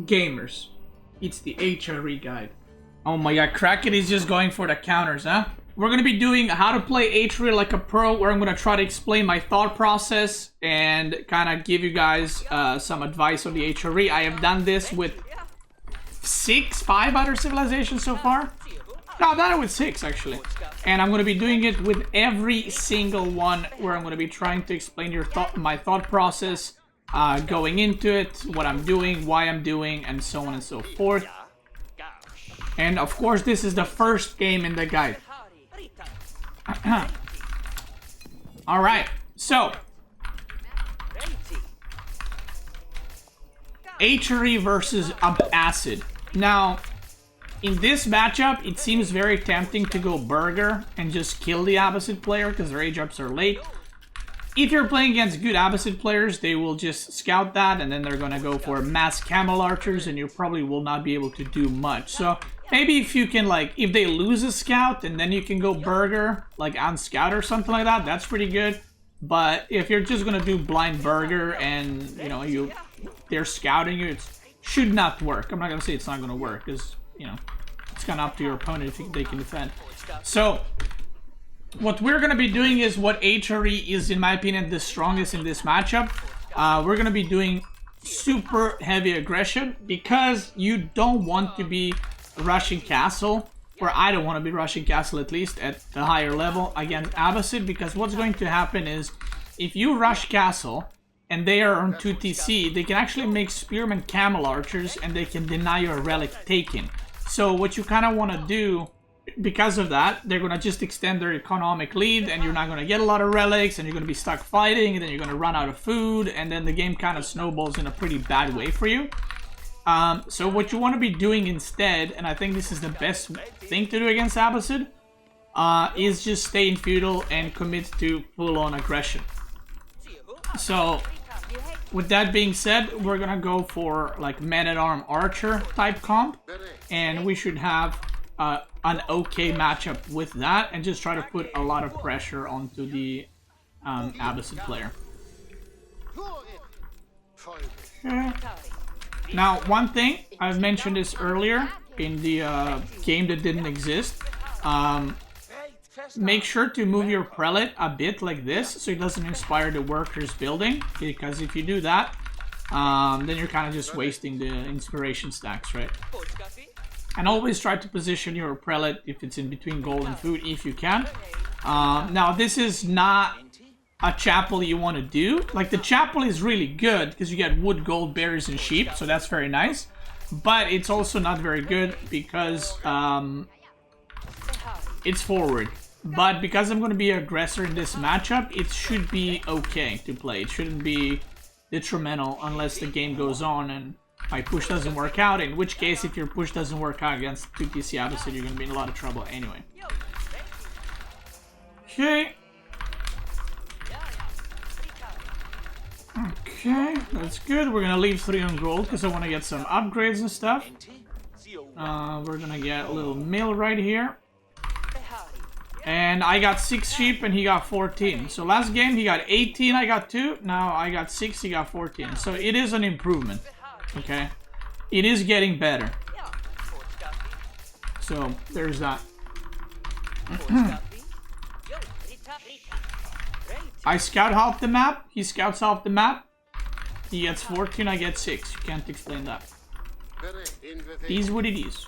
Gamers, it's the HRE guide. Oh my god, Kraken is just going for the counters, huh? We're gonna be doing how to play HRE like a pro, where I'm gonna try to explain my thought process and kind of give you guys some advice on the HRE. I have done this with 5 other civilizations so far. No, I've done it with 6 actually. And I'm gonna be doing it with every single one, where I'm gonna be trying to explain my thought process, going into it, what I'm doing, why I'm doing, and so on and so forth. And of course, this is the first game in the guide. Alright, so HRE versus Abbasid. Now, in this matchup, it seems very tempting to go Burger and just kill the Abbasid player because their age-ups are late. If you're playing against good Abbasid players, they will just scout that, and then they're gonna go for mass camel archers, and you probably will not be able to do much. So maybe if you can, like, if they lose a scout, and then you can go Burger, like on scout or something like that, that's pretty good. But if you're just gonna do blind Burger and, you know, they're scouting you, it should not work. I'm not gonna say it's not gonna work, because, you know, it's kind of up to your opponent if they can defend. So what we're going to be doing is what HRE is, in my opinion, the strongest in this matchup. We're going to be doing super heavy aggression, because you don't want to be rushing castle, or I don't want to be rushing castle, at least at the higher level, against Abbasid, because what's going to happen is, if you rush castle and they are on 2 TC, they can actually make spearmen camel archers, and they can deny your relic taking. So what you kind of want to do, because of that, they're going to just extend their economic lead, and you're not going to get a lot of relics, and you're going to be stuck fighting, and then you're going to run out of food, and then the game kind of snowballs in a pretty bad way for you. So what you want to be doing instead, and I think this is the best thing to do against Abbasid, is just stay in feudal and commit to full-on aggression. So with that being said, we're going to go for like man-at-arm archer type comp, and we should have an okay matchup with that, and just try to put a lot of pressure onto the Abbasid player. Okay. Now, one thing, I've mentioned this earlier in the game that didn't exist. Make sure to move your prelate a bit like this, so it doesn't inspire the workers building, because if you do that, then you're kind of just wasting the inspiration stacks, right? And always try to position your prelate if it's in between gold and food, if you can. Now, this is not a chapel you want to do. Like, the chapel is really good because you get wood, gold, berries, and sheep, so that's very nice. But it's also not very good because it's forward. But because I'm going to be an aggressor in this matchup, it should be okay to play. It shouldn't be detrimental unless the game goes on and my push doesn't work out, in which case, if your push doesn't work out against 2 TC Abbasid, you're going to be in a lot of trouble anyway. Okay. Okay, that's good. We're going to leave 3 on gold because I want to get some upgrades and stuff. We're going to get a little mill right here. And I got 6 sheep and he got 14. So last game he got 18, I got 2. Now I got 6, he got 14. So it is an improvement. Okay, it is getting better. So there's that. I scout half the map, he scouts half the map. He gets 14, I get 6. You can't explain that. It is what it is.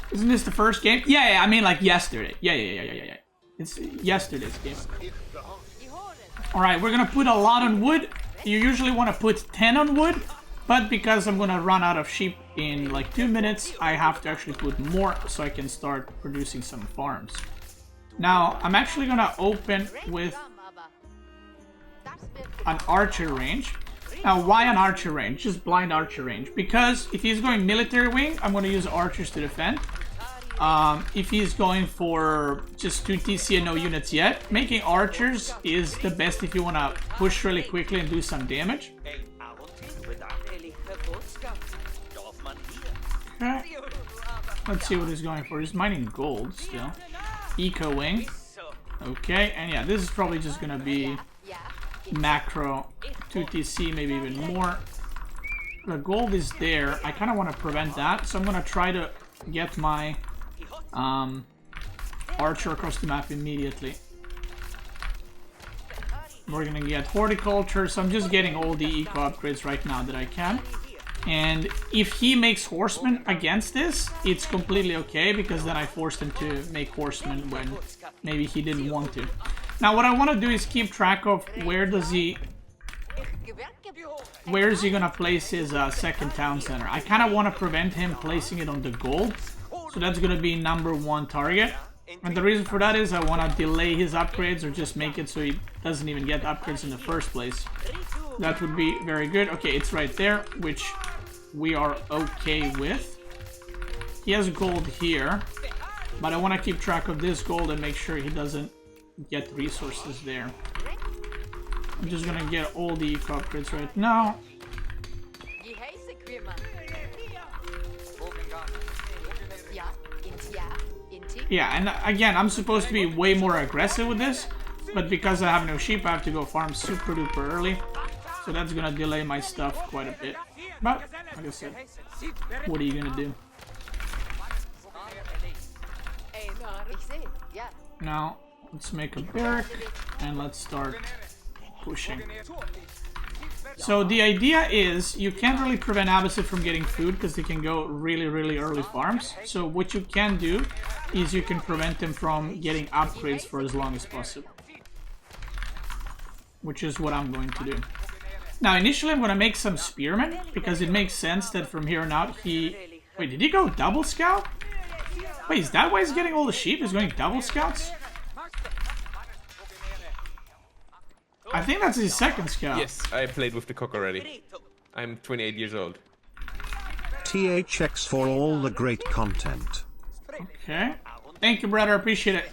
Isn't this the first game? Yeah, I mean like yesterday. Yeah. It's yesterday's game. Alright, we're gonna put a lot on wood. You usually want to put 10 on wood, but because I'm gonna run out of sheep in like 2 minutes, I have to actually put more so I can start producing some farms. Now, I'm actually gonna open with an archer range. Now, why an archer range? Just blind archer range. Because if he's going military wing, I'm gonna use archers to defend. If he's going for just 2 TC and no units yet, making archers is the best if you want to push really quickly and do some damage. Okay. Let's see what he's going for. He's mining gold still. Eco wing. Okay, and yeah, this is probably just gonna be macro 2TC, maybe even more. The gold is there. I kind of want to prevent that, so I'm going to try to get my archer across the map immediately. We're going to get horticulture, so I'm just getting all the eco upgrades right now that I can. And if he makes horsemen against this, it's completely okay, because then I forced him to make horsemen when maybe he didn't want to. Now what I want to do is keep track of where is he gonna place his second town center. I kind of want to prevent him placing it on the gold, so that's gonna be #1 target. And the reason for that is I want to delay his upgrades, or just make it so he doesn't even get upgrades in the first place. That would be very good. Okay, it's right there, which we are okay with. He has gold here, but I want to keep track of this gold and make sure he doesn't get resources there. I'm just gonna get all the eco upgrades right now. Yeah, and again, I'm supposed to be way more aggressive with this, but because I have no sheep, I have to go farm super duper early. So that's gonna delay my stuff quite a bit. But, like I said, what are you gonna do? Now, let's make a barrack, and let's start pushing. So the idea is, you can't really prevent Abbasid from getting food, because they can go really, really early farms. So what you can do is you can prevent them from getting upgrades for as long as possible. Which is what I'm going to do. Now, initially I'm going to make some spearmen, because it makes sense that from here on out he... Wait, did he go double scout? Wait, is that why he's getting all the sheep? He's going double scouts? I think that's his second scout. Yes, I played with the cock already. I'm 28 years old. THX for all the great content. Okay. Thank you, brother. Appreciate it.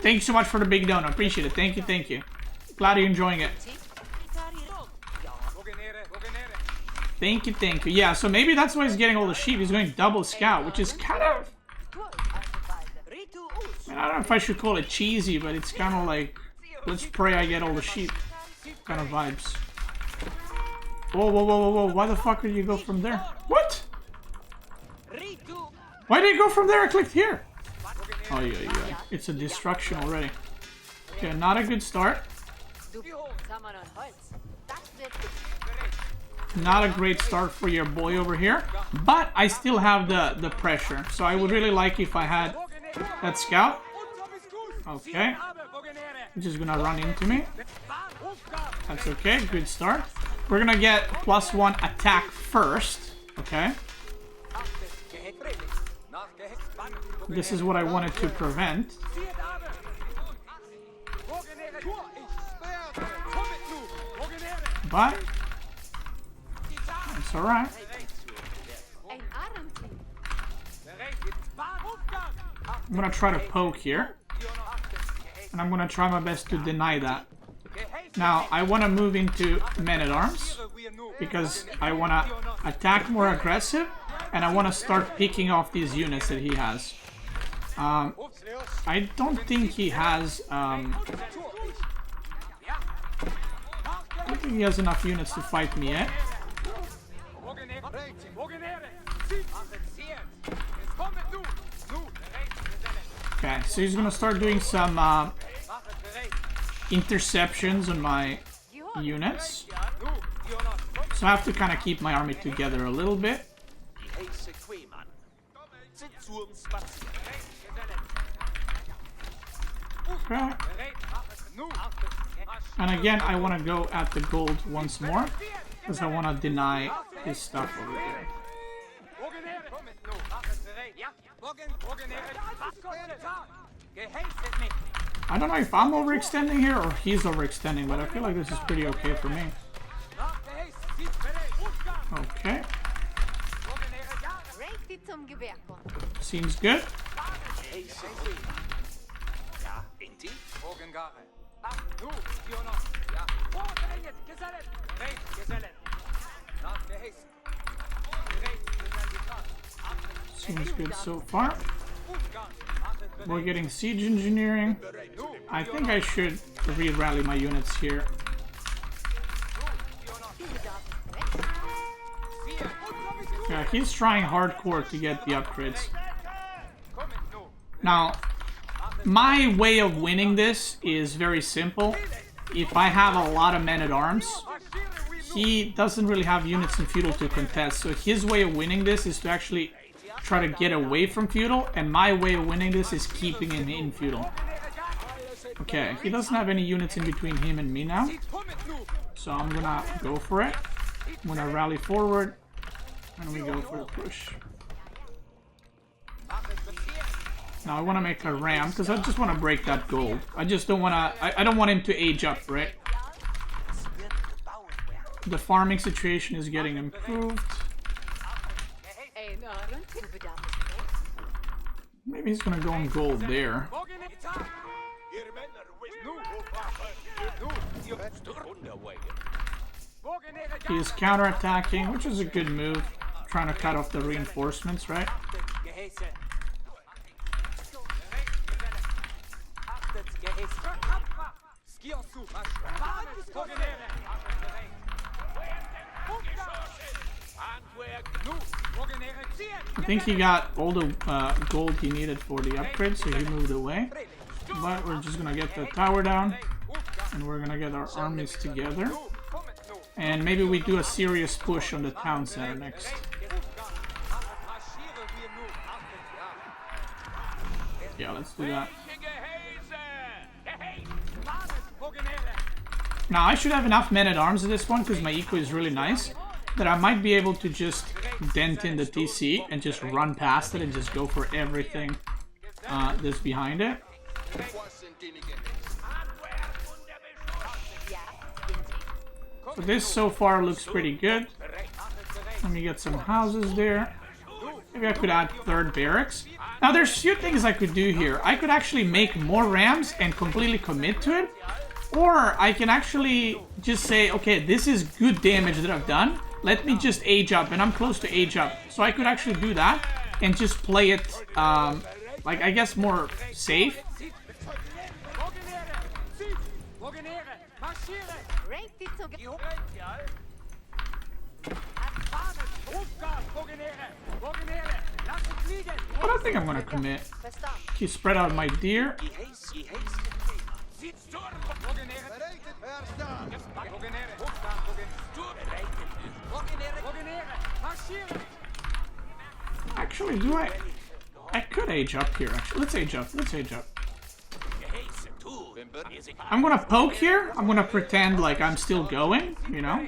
Thank you so much for the big donut. Appreciate it. Thank you, thank you. Glad you're enjoying it. Thank you, thank you. Yeah, so maybe that's why he's getting all the sheep. He's going double scout, which is kind of... I don't know if I should call it cheesy, but it's kind of like... Let's pray I get all the sheep kind of vibes. Whoa, whoa, whoa, whoa, whoa. Why the fuck did you go from there? What? Why did you go from there? I clicked here. Oh, yeah, yeah. It's a destruction already. Okay, not a good start. Not a great start for your boy over here. But I still have the pressure. So I would really like if I had that scout. Okay. Just gonna run into me. That's okay, good start. We're gonna get +1 attack first. Okay. This is what I wanted to prevent. But it's alright. I'm gonna try to poke here. And I'm gonna try my best to deny that. Now, I wanna move into men-at-arms, because I wanna attack more aggressive, and I wanna start picking off these units that he has. I don't think he has, I don't think he has enough units to fight me yet. Okay, so he's gonna start doing some interceptions on my units. So I have to kind of keep my army together a little bit. Okay. And again, I want to go at the gold once more, because I want to deny his stuff over there. I don't know if I'm overextending here or he's overextending, but I feel like this is pretty okay for me. Okay. Seems good. Seems good so far. We're getting siege engineering. I think I should re-rally my units here. Yeah, he's trying hardcore to get the upgrades. Now, my way of winning this is very simple. If I have a lot of men-at-arms, he doesn't really have units in feudal to contest. So his way of winning this is to actually try to get away from feudal, and my way of winning this is keeping him in feudal. Okay, he doesn't have any units in between him and me now. So I'm gonna go for it. I'm gonna rally forward, and we go for the push. Now I want to make a ram because I just want to break that gold. I just don't want to. I don't want him to age up, right? The farming situation is getting improved. Maybe he's gonna go on gold there. He's counterattacking, which is a good move. Trying to cut off the reinforcements, right? I think he got all the gold he needed for the upgrade, so he moved away. But we're just gonna get the tower down, and we're gonna get our armies together. And maybe we do a serious push on the town center next. Yeah, let's do that. Now, I should have enough men-at-arms at this one, because my eco is really nice, that I might be able to just dent in the TC and just run past it and just go for everything that's behind it. So this so far looks pretty good. Let me get some houses there. Maybe I could add third barracks. Now there's a few things I could do here. I could actually make more rams and completely commit to it. Or I can actually just say, okay, this is good damage that I've done. Let me just age up, and I'm close to age up. So I could actually do that and just play it, like, I guess more safe. I don't think I'm gonna commit. He spread out my deer. Actually, do I? I could age up here. Actually, let's age up. Let's age up. I'm gonna poke here. I'm gonna pretend like I'm still going. You know,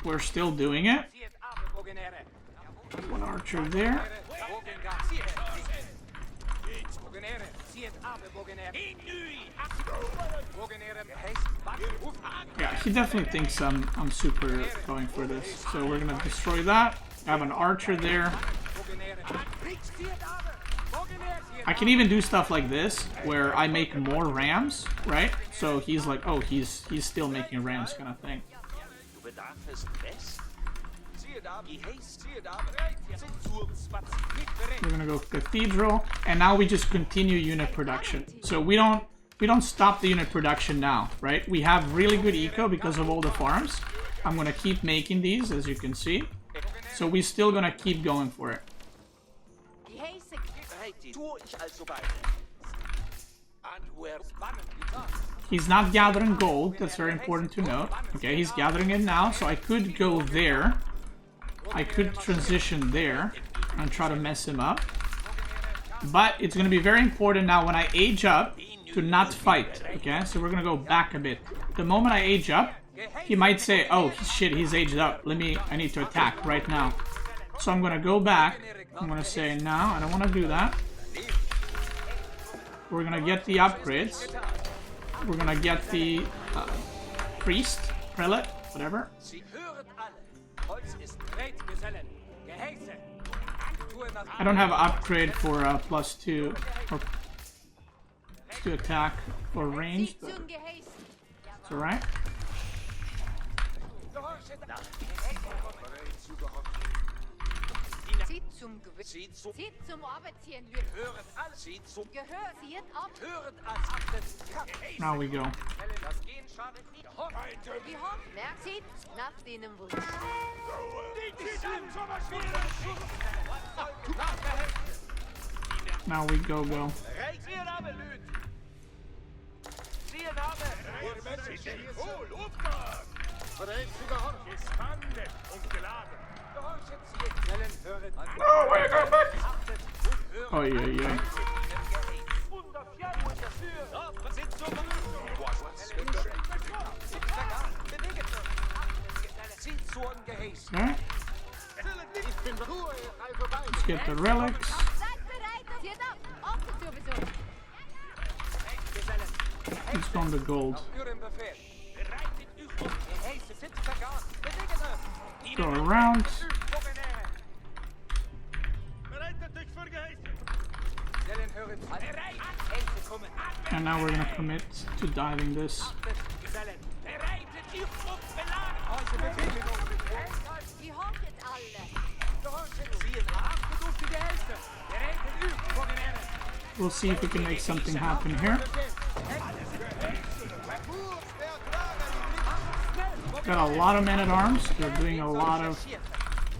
we're still doing it. One archer there. Yeah, he definitely thinks I'm super going for this. So we're gonna destroy that. I have an archer there. I can even do stuff like this, where I make more rams, right? So he's like, oh, he's still making rams kind of thing. We're gonna go cathedral, and now we just continue unit production. So we don't stop the unit production now, right? We have really good eco because of all the farms. I'm gonna keep making these, as you can see. So we're still gonna keep going for it. He's not gathering gold, that's very important to note. Okay, he's gathering it now, so I could go there. I could transition there and try to mess him up. But it's going to be very important now when I age up to not fight. Okay, so we're going to go back a bit. The moment I age up, he might say, oh shit, he's aged up. I need to attack right now. So I'm going to go back. I'm going to say, no, I don't want to do that. We're going to get the upgrades. We're going to get the priest, prelate, whatever. I don't have an upgrade for +2 or to attack or range, but it's alright. Zieht zum Gewicht. Zieht zum Arbeitieren. Höret alles. Zieht zum Gehör. Zieht ab. Höret alles. Now we go. Das Gehen schadet nicht. Wie hoch? Merkt zieht nach deinem Wunsch. Now we go. Oh, wait, go back! Oh, yeah. Okay. Let's get the relics. Let's go on the gold. Go around. And now we're gonna commit to diving this. We'll see if we can make something happen here. Got a lot of men-at-arms. They're doing a lot of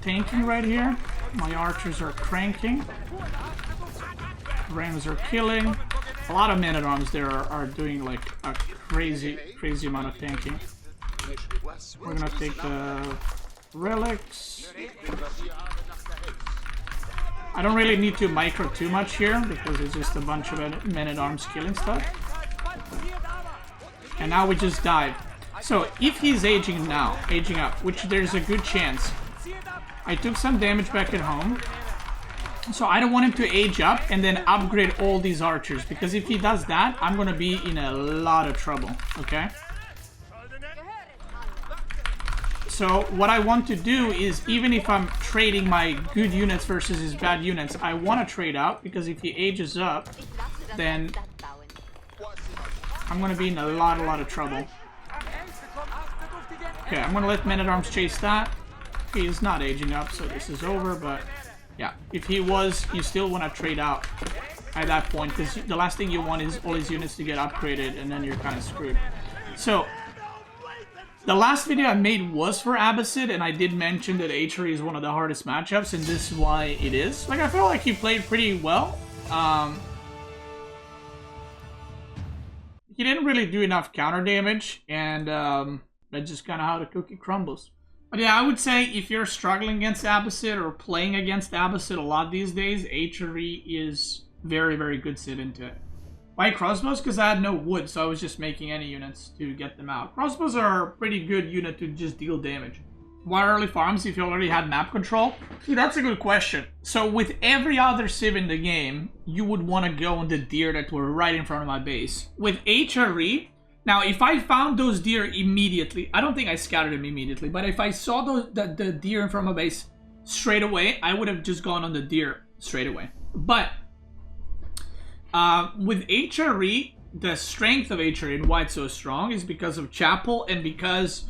tanking right here. My archers are cranking. Rams are killing. A lot of men-at-arms there are doing like a crazy amount of tanking. We're gonna take the relics. I don't really need to micro too much here because it's just a bunch of men-at-arms killing stuff. And now we just dive. So if he's aging up, which there's a good chance. I took some damage back at home. So I don't want him to age up and then upgrade all these archers, because if he does that, I'm gonna be in a lot of trouble, okay? So what I want to do is, even if I'm trading my good units versus his bad units, I want to trade out, because if he ages up, then I'm gonna be in a lot of trouble. Okay, I'm gonna let Men-at-Arms chase that. He is not aging up, so this is over, but yeah, if he was, you still want to trade out at that point, because the last thing you want is all his units to get upgraded, and then you're kind of screwed. So, the last video I made was for Abbasid, and I did mention that HRE is one of the hardest matchups, and this is why it is. Like, I feel like he played pretty well. He didn't really do enough counter damage, and that's just kind of how the cookie crumbles. But yeah, I would say if you're struggling against Abbasid or playing against Abbasid a lot these days, HRE is very good sit into it. Why crossbows? Because I had no wood, so I was just making any units to get them out. Crossbows are a pretty good unit to just deal damage. Why early farms if you already had map control? See, that's a good question. So with every other civ in the game, you would want to go on the deer that were right in front of my base. With HRE, now, if I found those deer immediately, I don't think I scouted them immediately, but if I saw the deer in front of my base straight away, I would have just gone on the deer straight away. But with HRE, the strength of HRE and why it's so strong is because of Chapel and because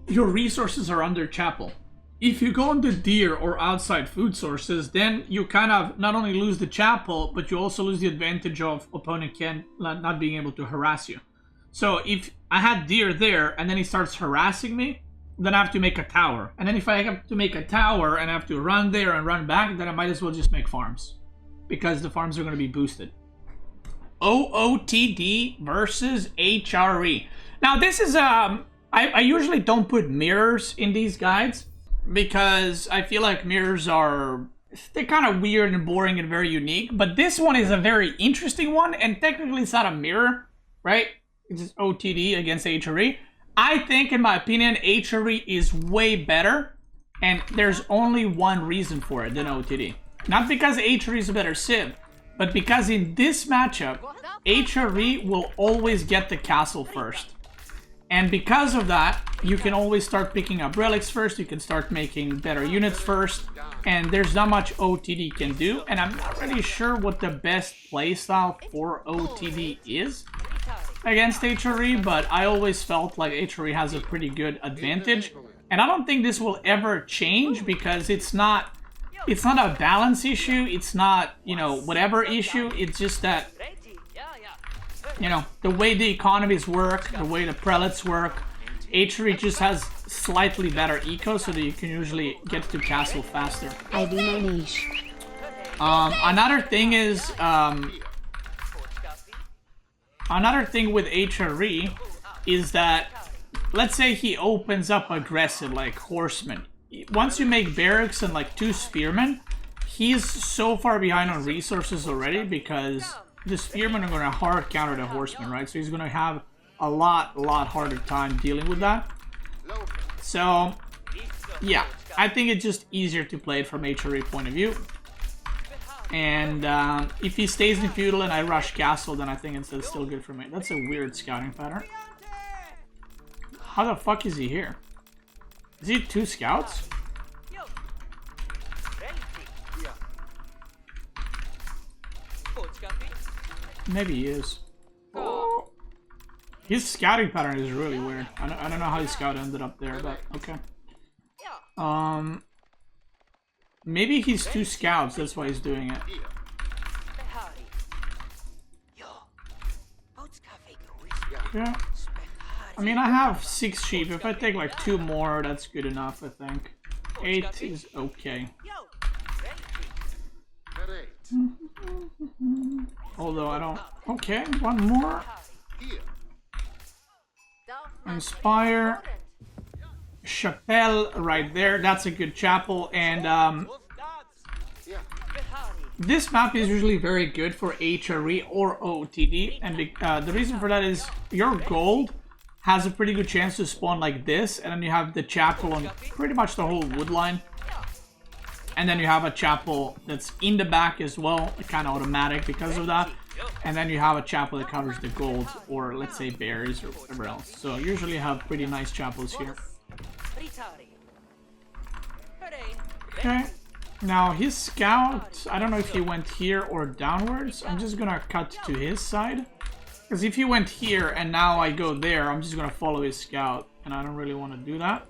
your resources are under Chapel. If you go on the deer or outside food sources, then you kind of not only lose the Chapel, but you also lose the advantage of opponent not being able to harass you. So if I had deer there and then he starts harassing me, then I have to make a tower. And then if I have to make a tower and I have to run there and run back, then I might as well just make farms, because the farms are going to be boosted. OOTD versus HRE. Now this is, I usually don't put mirrors in these guides because I feel like mirrors they're kind of weird and boring and very unique. But this one is a very interesting one, and technically it's not a mirror, right? It's just OTD against HRE. I think, in my opinion, HRE is way better, and there's only one reason for it than OTD. Not because HRE is a better civ, but because in this matchup, HRE will always get the castle first. And because of that, you can always start picking up relics first, you can start making better units first, and there's not much OTD can do, and I'm not really sure what the best playstyle for OTD is against HRE, but I always felt like HRE has a pretty good advantage. And I don't think this will ever change because it's not it's not a balance issue, it's not, you know, whatever issue, it's just that, you know, the way the economies work, the way the prelates work, HRE just has slightly better eco so that you can usually get to castle faster. I do my niche. Another thing is, another thing with HRE is that, let's say he opens up aggressive, like horsemen. Once you make barracks and like 2 spearmen, he's so far behind on resources already because the spearmen are going to hard counter the horsemen, right? So he's going to have a lot harder time dealing with that. So, yeah, I think it's just easier to play it from HRE point of view. And if he stays in feudal and I rush castle, then I think it's still good for me. That's a weird scouting pattern. How the fuck is he here? Is he 2 scouts? Maybe he is. Oh. His scouting pattern is really weird. I don't know how his scout ended up there, but okay. Maybe he's 2 scouts, that's why he's doing it. Yeah. I mean, I have 6 sheep. If I take like 2 more, that's good enough, I think. 8 is okay. Although I don't... Okay, 1 more. Inspire. Chapelle right there. That's a good chapel. And this map is usually very good for HRE or OTD. And the reason for that is your gold has a pretty good chance to spawn like this. And then you have the chapel on pretty much the whole wood line. And then you have a chapel that's in the back as well, kind of automatic because of that. And then you have a chapel that covers the gold, or let's say berries or whatever else. So usually you have pretty nice chapels here. Okay, now his scout, I don't know if he went here or downwards. I'm just gonna cut to his side. Because if he went here and now I go there, I'm just gonna follow his scout. And I don't really want to do that.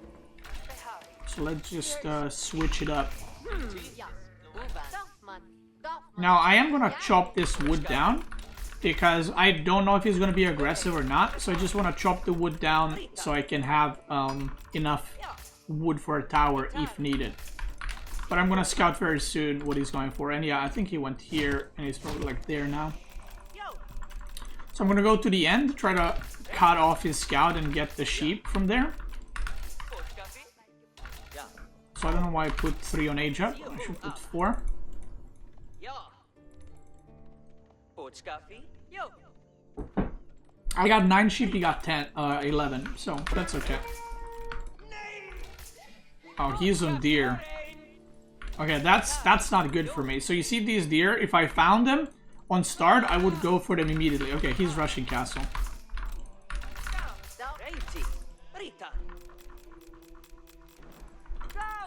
So let's just switch it up. Now I am gonna chop this wood down because I don't know if he's gonna be aggressive or not. So I just want to chop the wood down so I can have enough wood for a tower if needed. But I'm gonna scout very soon what he's going for. And yeah, I think he went here and he's probably like there now. So I'm gonna go to the end, try to cut off his scout and get the sheep from there. So I don't know why I put 3 on age up. I should put 4. I got 9 sheep, he got 11, so that's okay. Oh, he's on deer. Okay, that's not good for me. So you see these deer, if I found them on start, I would go for them immediately. Okay, he's rushing castle.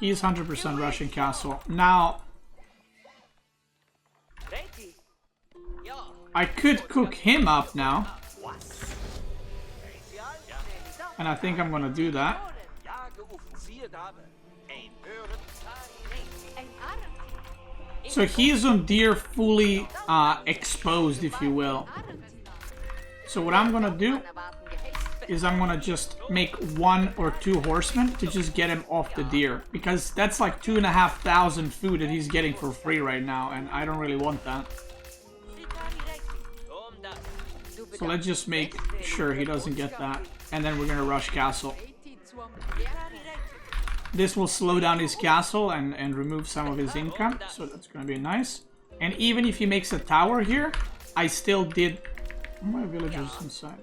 He's 100% rushing castle. Now, I could cook him up now. And I think I'm gonna do that. So he's on deer fully exposed, if you will. So what I'm gonna do is I'm gonna just make 1 or 2 horsemen to just get him off the deer. Because that's like 2,500 food that he's getting for free right now, and I don't really want that. So let's just make sure he doesn't get that. And then we're gonna rush castle. This will slow down his castle and remove some of his income, so that's gonna be nice. And even if he makes a tower here, I still did... My villagers inside.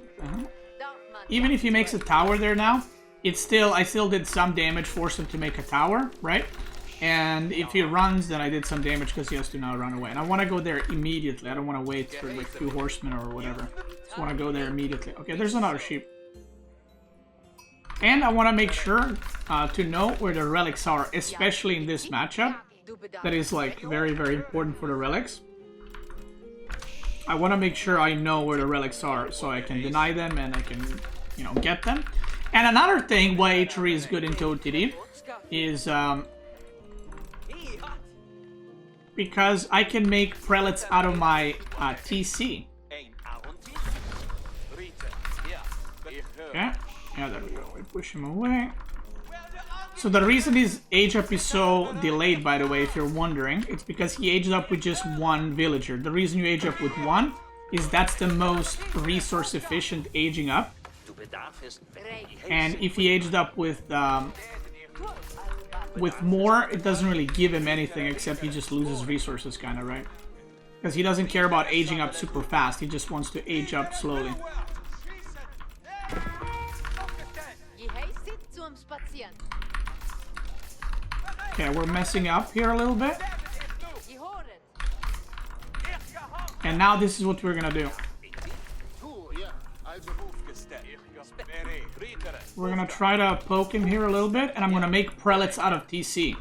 Even if he makes a tower there now, I still did some damage, forced him to make a tower, right? And if he runs, then I did some damage because he has to now run away. And I want to go there immediately. I don't want to wait for like 2 horsemen or whatever. Just want to go there immediately. Okay, there's another sheep. And I want to make sure to know where the relics are, especially in this matchup. That is like very, very important for the relics. I want to make sure I know where the relics are so I can deny them and I can, you know, get them. And another thing why HRE is good into OTD is because I can make prelates out of my TC. Okay, yeah, there we go. We push him away. So the reason his age up is so delayed, by the way, if you're wondering, it's because he aged up with just one villager. The reason you age up with one is that's the most resource efficient aging up. And if he aged up with more, it doesn't really give him anything except he just loses resources, kind of, right? Because he doesn't care about aging up super fast. He just wants to age up slowly. Okay, we're messing up here a little bit. And now this is what we're gonna do. We're gonna try to poke him here a little bit, and I'm gonna make prelates out of TC.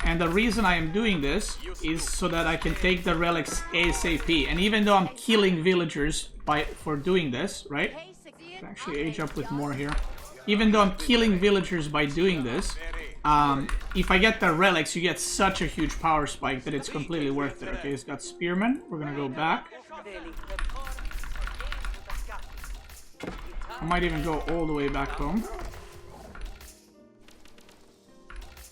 And the reason I am doing this is so that I can take the relics ASAP. And even though I'm killing villagers for doing this, right? Let's actually age up with more here. Even though I'm killing villagers by doing this, if I get the relics, you get such a huge power spike that it's completely worth it. Okay, he's got spearmen. We're gonna go back. I might even go all the way back home.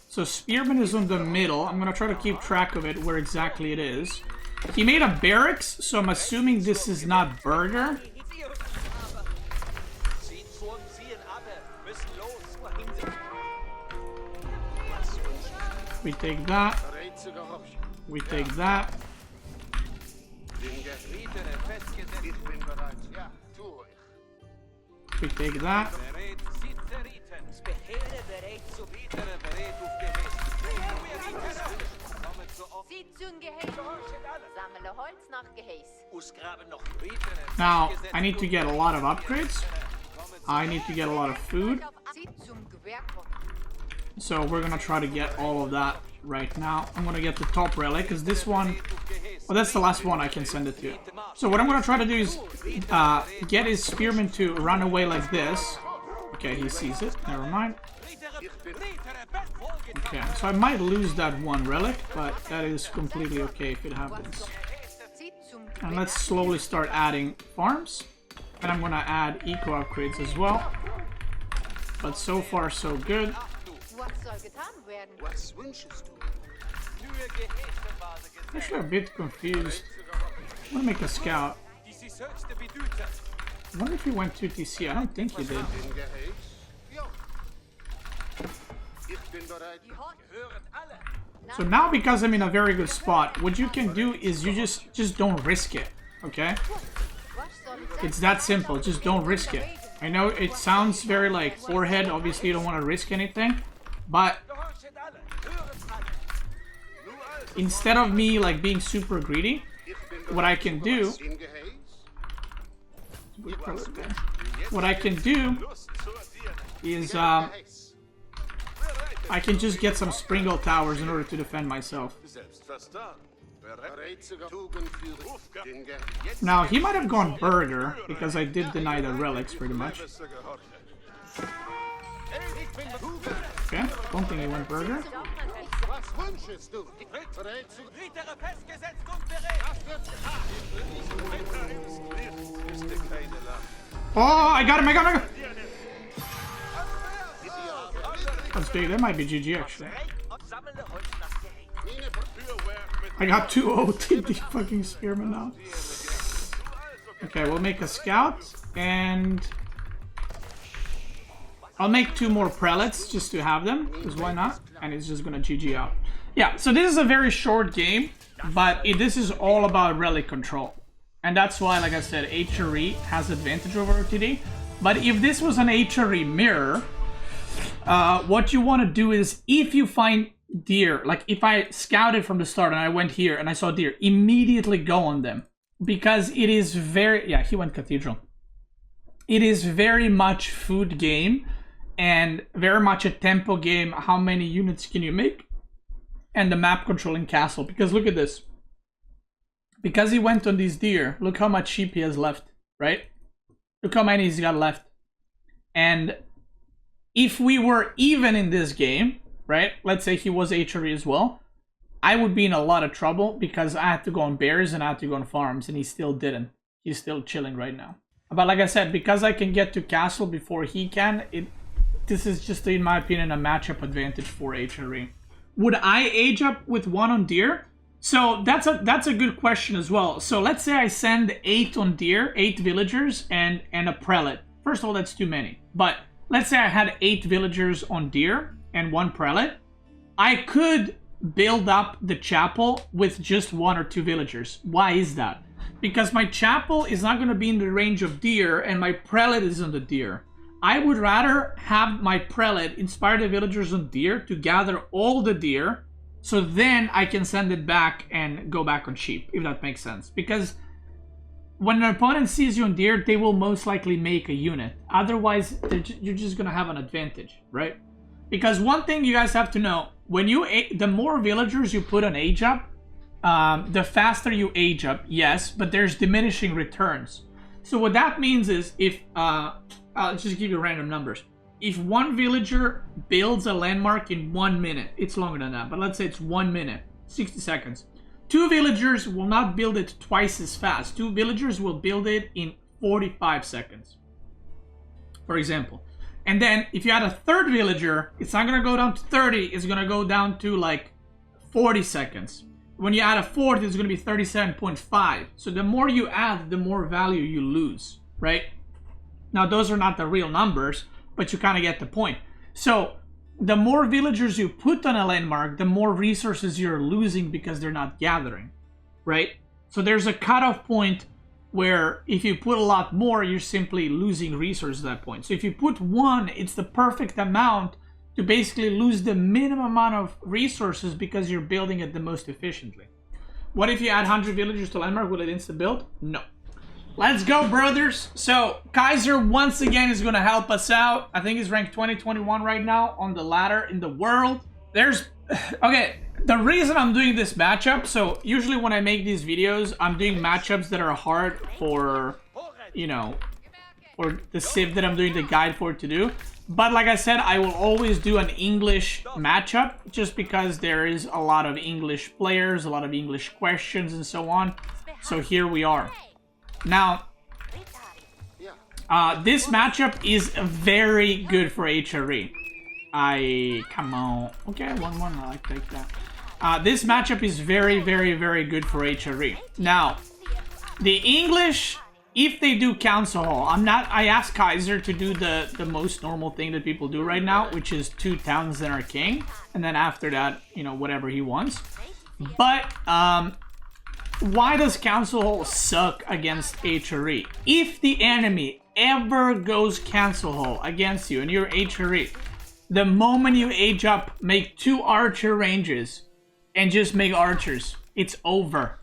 So spearman is on the middle. I'm gonna try to keep track of it, where exactly it is. He made a barracks, so I'm assuming this is not burger. We take that. We take that. We take that. Now, I need to get a lot of upgrades. I need to get a lot of food. So we're gonna try to get all of that right now. I'm gonna get the top relic, because this one... Well, that's the last one I can send it to. So what I'm gonna try to do is get his spearman to run away like this. Okay, he sees it. Never mind. Okay, so I might lose that one relic, but that is completely okay if it happens. And let's slowly start adding farms. And I'm gonna add eco upgrades as well. But so far, so good. Actually, a bit confused. I'm gonna make a scout. I wonder if he went to TC. I don't think he did. So now, because I'm in a very good spot, what you can do is you just don't risk it. Okay? It's that simple. Just don't risk it. I know it sounds very like forehead. Obviously, you don't want to risk anything, but instead of me like being super greedy, what I can do is I can just get some Springle towers in order to defend myself. Now, he might have gone burger, because I did deny the relics pretty much. Okay, don't think he went burger. Oh, I got him, I got him! That's big, that might be GG actually. I got 2-0 the fucking spearman now. Okay, we'll make a scout, and I'll make 2 more prelates just to have them, because why not? And it's just gonna GG out. Yeah, so this is a very short game, but this is all about relic control. And that's why, like I said, HRE has advantage over OTD. But if this was an HRE mirror, what you want to do is, if you find deer, like if I scouted from the start and I went here and I saw deer, immediately go on them. Because it is very... Yeah, he went cathedral. It is very much food game and very much a tempo game. How many units can you make? And the map controlling castle. Because look at this. Because he went on these deer, look how much sheep he has left, right? Look how many he's got left. And if we were even in this game, right? Let's say he was HRE as well. I would be in a lot of trouble because I had to go on bears and I had to go on farms, and he still didn't. He's still chilling right now. But like I said, because I can get to castle before he can, this is just, in my opinion, a matchup advantage for HRE. Would I age up with 1 on deer? So that's a good question as well. So let's say I send 8 on deer, 8 villagers, and a prelate. First of all, that's too many. But let's say I had 8 villagers on deer and 1 prelate. I could build up the chapel with just 1 or 2 villagers. Why is that? Because my chapel is not going to be in the range of deer and my prelate is on the deer. I would rather have my prelate inspire the villagers on deer to gather all the deer, so then I can send it back and go back on sheep, if that makes sense. Because when an opponent sees you on deer, they will most likely make a unit. Otherwise, you're just going to have an advantage, right? Because one thing you guys have to know, when the more villagers you put on age up, the faster you age up, yes, but there's diminishing returns. So what that means is if, I'll just give you random numbers. If 1 villager builds a landmark in 1 minute, it's longer than that, but let's say it's 1 minute, 60 seconds. 2 villagers will not build it twice as fast. 2 villagers will build it in 45 seconds, for example. And then if you add a 3rd villager, it's not going to go down to 30, it's going to go down to like 40 seconds. When you add a 4th, it's going to be 37.5. So the more you add, the more value you lose, right? Now, those are not the real numbers, but you kind of get the point. So the more villagers you put on a landmark, the more resources you're losing because they're not gathering, right? So there's a cutoff point where if you put a lot more, you're simply losing resources at that point. So if you put 1, it's the perfect amount to basically lose the minimum amount of resources because you're building it the most efficiently. What if you add 100 villagers to landmark? Will it insta-build? No. Let's go, brothers. So Kaiser once again is going to help us out. I think he's ranked 2021 right now on the ladder in the world. Okay, the reason I'm doing this matchup, so usually when I make these videos, I'm doing matchups that are hard for, you know, or the civ that I'm doing the guide for to do. But like I said, I will always do an English matchup just because there is a lot of English players, a lot of English questions and so on. So here we are. Now, this matchup is very good for HRE. Come on. Okay, 1-1, I take that. This matchup is very, very, very good for HRE. Now, the English, if they do Council Hall, I asked Kaiser to do the most normal thing that people do right now, which is 2 towns and our king, and then after that, you know, whatever he wants. But, why does Council Hall suck against HRE? If the enemy ever goes Council Hall against you and you're HRE, the moment you age up, make 2 archer ranges and just make archers. It's over.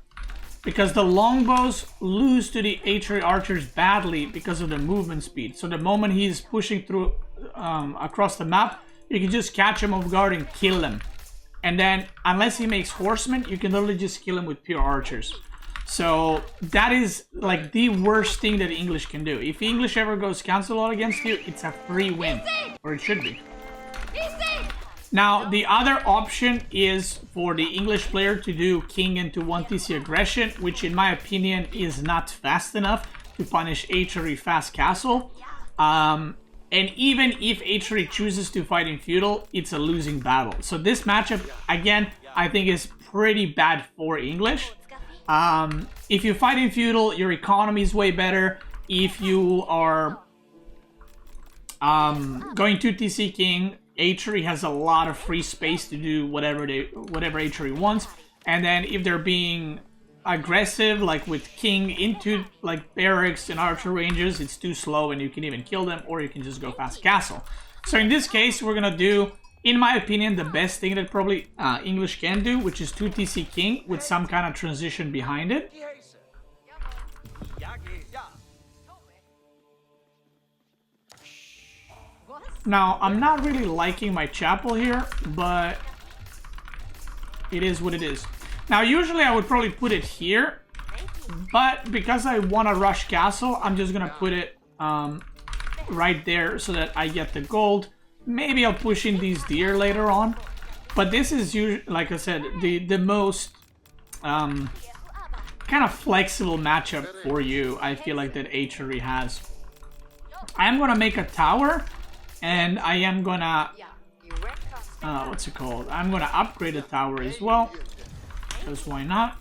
Because the longbows lose to the HRE archers badly because of the movement speed. So the moment he's pushing through across the map, you can just catch him off guard and kill him. And then, unless he makes horsemen, you can literally just kill him with pure archers. So, that is, like, the worst thing that English can do. If English ever goes Council Hall against you, it's a free win. Or it should be. Now, the other option is for the English player to do King into 1 TC aggression, which in my opinion is not fast enough to punish HRE fast castle. And even if HRE chooses to fight in feudal, it's a losing battle. So this matchup, again, I think is pretty bad for English. If you fight in feudal, your economy is way better. If you are going to TC King, HRE has a lot of free space to do whatever HRE wants. And then if they're being aggressive, like with King into like barracks and archer ranges, it's too slow and you can even kill them, or you can just go fast castle. So in this case, we're gonna do, in my opinion, the best thing that probably English can do, which is 2 TC King with some kind of transition behind it. Now, I'm not really liking my chapel here, but it is what it is. Now, usually I would probably put it here, but because I want to rush castle, I'm just going to put it right there so that I get the gold. Maybe I'll push in these deer later on, But this is usually, like I said, the most kind of flexible matchup for you. I feel like that HRE has. I am gonna make a tower, and I am gonna what's it called? I'm gonna upgrade a tower as well, because why not?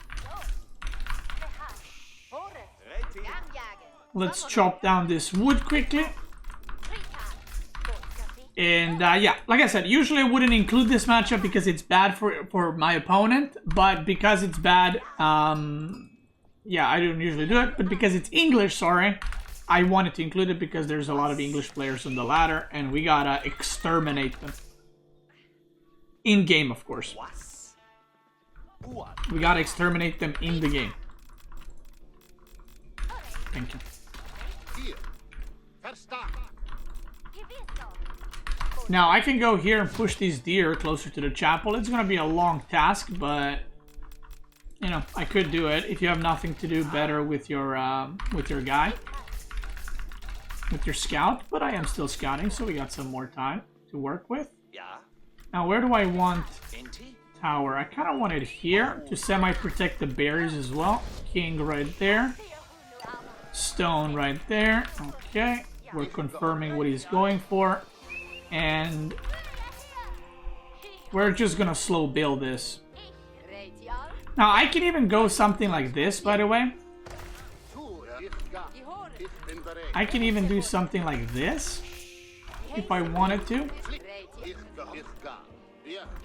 Let's chop down this wood quickly. And yeah, like I said, usually I wouldn't include this matchup because it's bad for my opponent, but because it's bad, yeah, I don't usually do it, but because it's English, sorry, I wanted to include it because there's a lot of English players on the ladder, and we gotta exterminate them. In game, of course. We gotta exterminate them in the game. Thank you. Now, I can go here and push these deer closer to the chapel. It's gonna be a long task, but you know, I could do it if you have nothing to do better with your guy, with your scout. But I am still scouting, so we got some more time to work with. Now, where do I want tower? I kind of want it here to semi-protect the berries as well. King right there. Stone right there. Okay, we're confirming what he's going for. And we're just gonna slow build this. Now I can even go something like this, by the way. I can even do something like this if I wanted to.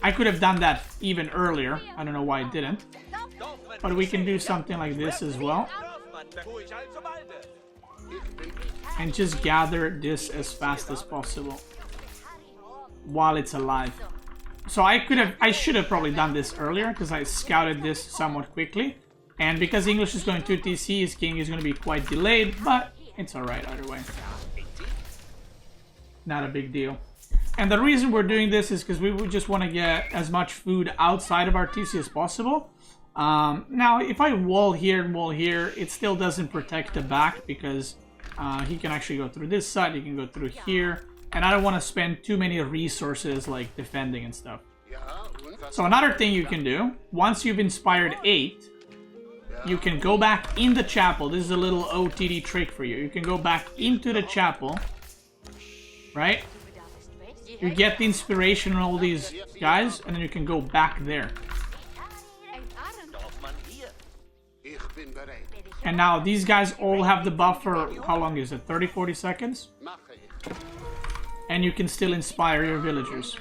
I could have done that even earlier. I don't know why I didn't. But we can do something like this as well. And just gather this as fast as possible while it's alive. So I should have probably done this earlier because I scouted this somewhat quickly. And because English is going to TC, his king is going to be quite delayed, but it's alright either way. Not a big deal. And the reason we're doing this is because we would just want to get as much food outside of our TC as possible. Now, if I wall here and wall here, it still doesn't protect the back because he can actually go through this side, he can go through here. And I don't want to spend too many resources like defending and stuff. So another thing you can do, once you've inspired 8, you can go back in the chapel. This is a little OTD trick for you. You can go back into the chapel, right? You get the inspiration on all these guys, and then you can go back there. And now these guys all have the buff for, how long is it? 30-40 seconds? And you can still inspire your villagers.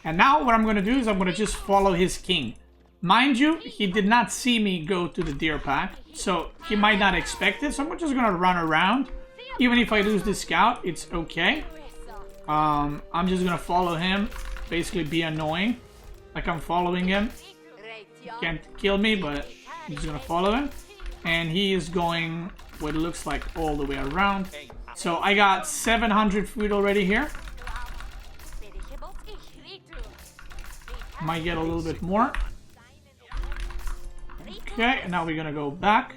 And now what I'm going to do is I'm going to just follow his king. Mind you, he did not see me go to the deer pack, so he might not expect it. So I'm just going to run around. Even if I lose this scout, it's okay. I'm just going to follow him. Basically be annoying. Like I'm following him. He can't kill me, but I'm just going to follow him. And he is going what looks like all the way around. So I got 700 food already here. Might get a little bit more. Okay, and now we're gonna go back.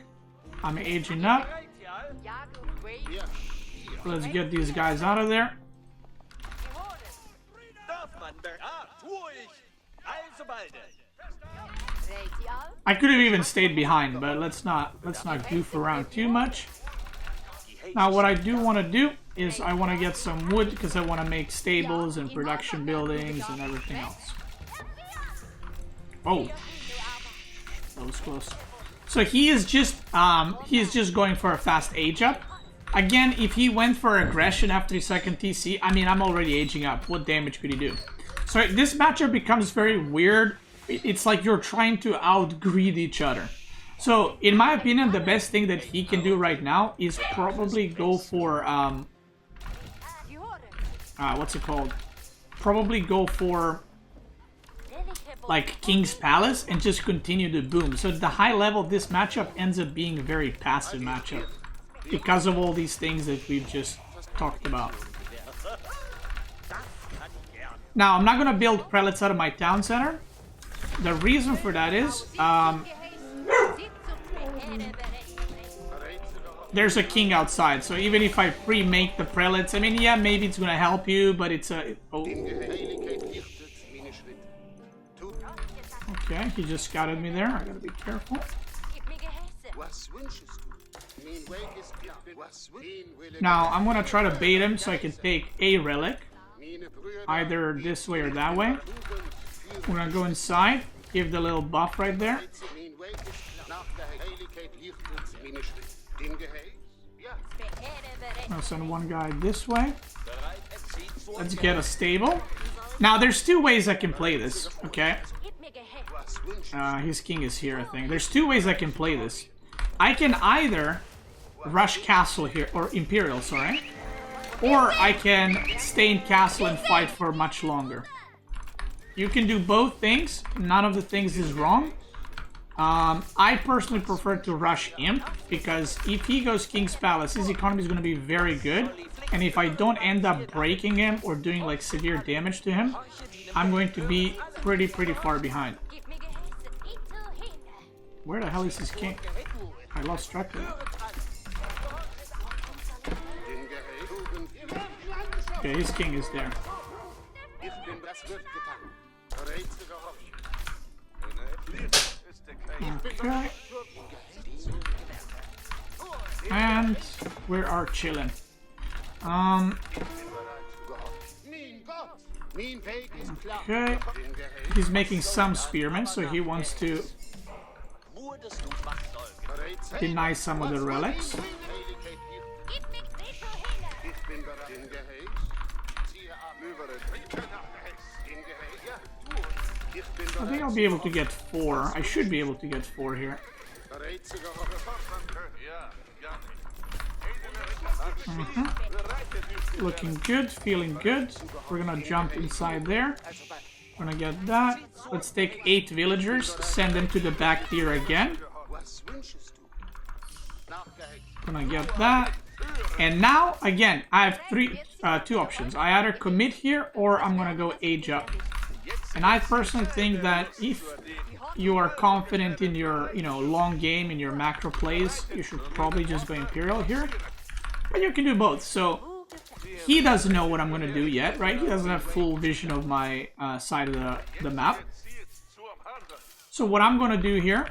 I'm aging up. Let's get these guys out of there. I could have even stayed behind, but let's not goof around too much. Now what I do want to do is I want to get some wood because I want to make stables and production buildings and everything else. Oh, that was close. So he is just going for a fast age up. Again, if he went for aggression after his second TC, I mean, I'm already aging up. What damage could he do? So this matchup becomes very weird. It's like you're trying to out-greed each other. So, in my opinion, the best thing that he can do right now is probably go for, what's it called? Probably go for, like, King's Palace and just continue to boom. So, the high level, this matchup ends up being a very passive matchup because of all these things that we've just talked about. Now, I'm not going to build prelates out of my town center. The reason for that is, there's a king outside, so even if I pre-make the prelates, I mean, yeah, maybe it's gonna help you, but it's a... Oh, Okay, he just scouted me there. I gotta be careful. Gib mir Gehäuse. Was wünschest du? Mein Weg ist was will Now, I'm gonna try to bait him so I can take a relic. meine Brüder Either this way or that way. We're gonna go inside. Give the little buff right there. mein Weg ist nach der Heiligkeit richtet meine Schritt. Den Geheiß? Ja. Beherde bereit. I'll send one guy this way. Let's get a stable. Now, there's two ways I can play this, okay? Gib mir Gehäuse. Was wünschst His king is here, I think. There's two ways I can play this. I can either rush castle here, or imperial, sorry. Or I can stay in castle and fight for much longer. You can do both things. None of the things is wrong. I personally prefer to rush Imp, because if he goes King's Palace, his economy is going to be very good. And if I don't end up breaking him or doing like severe damage to him, I'm going to be pretty far behind. Gib mir Gehäuse. Ito hin. Where the hell is his king? I lost track of it. den Geheiß? Okay, his king is there. Ich bin, das wird getan. Bereit zu gehorchen. Okay. And we are chilling. Mein Gott, mein Weg ist klar. Okay. Den Geheiß? He's making some spearmen, so he wants to Bereit sein? deny some of the relics. Heiligkeit richtet. Gib mir Ito hin. Ich bin bereit. Den Geheiß? Siehe ab. Löwere. Den Geheiß? Ja, du. Ich bin I think bereit. I'll be able to get 4. I should be able to get 4 here. Bereit zu gehorchen. Looking good, feeling good. We're gonna jump inside there. Gonna get that. Let's take 8 villagers, send them to the back tier again. Was wünschest du? Nach Geheiß. Gonna get that. And now, again, I have two options. I either commit here or I'm gonna go age up. And I personally think that if you are confident in your, long game, in your macro plays, you should probably just go Imperial here. But you can do both. So he doesn't know what I'm gonna do yet, right? He doesn't have full vision of my side of the map. So what I'm gonna do here,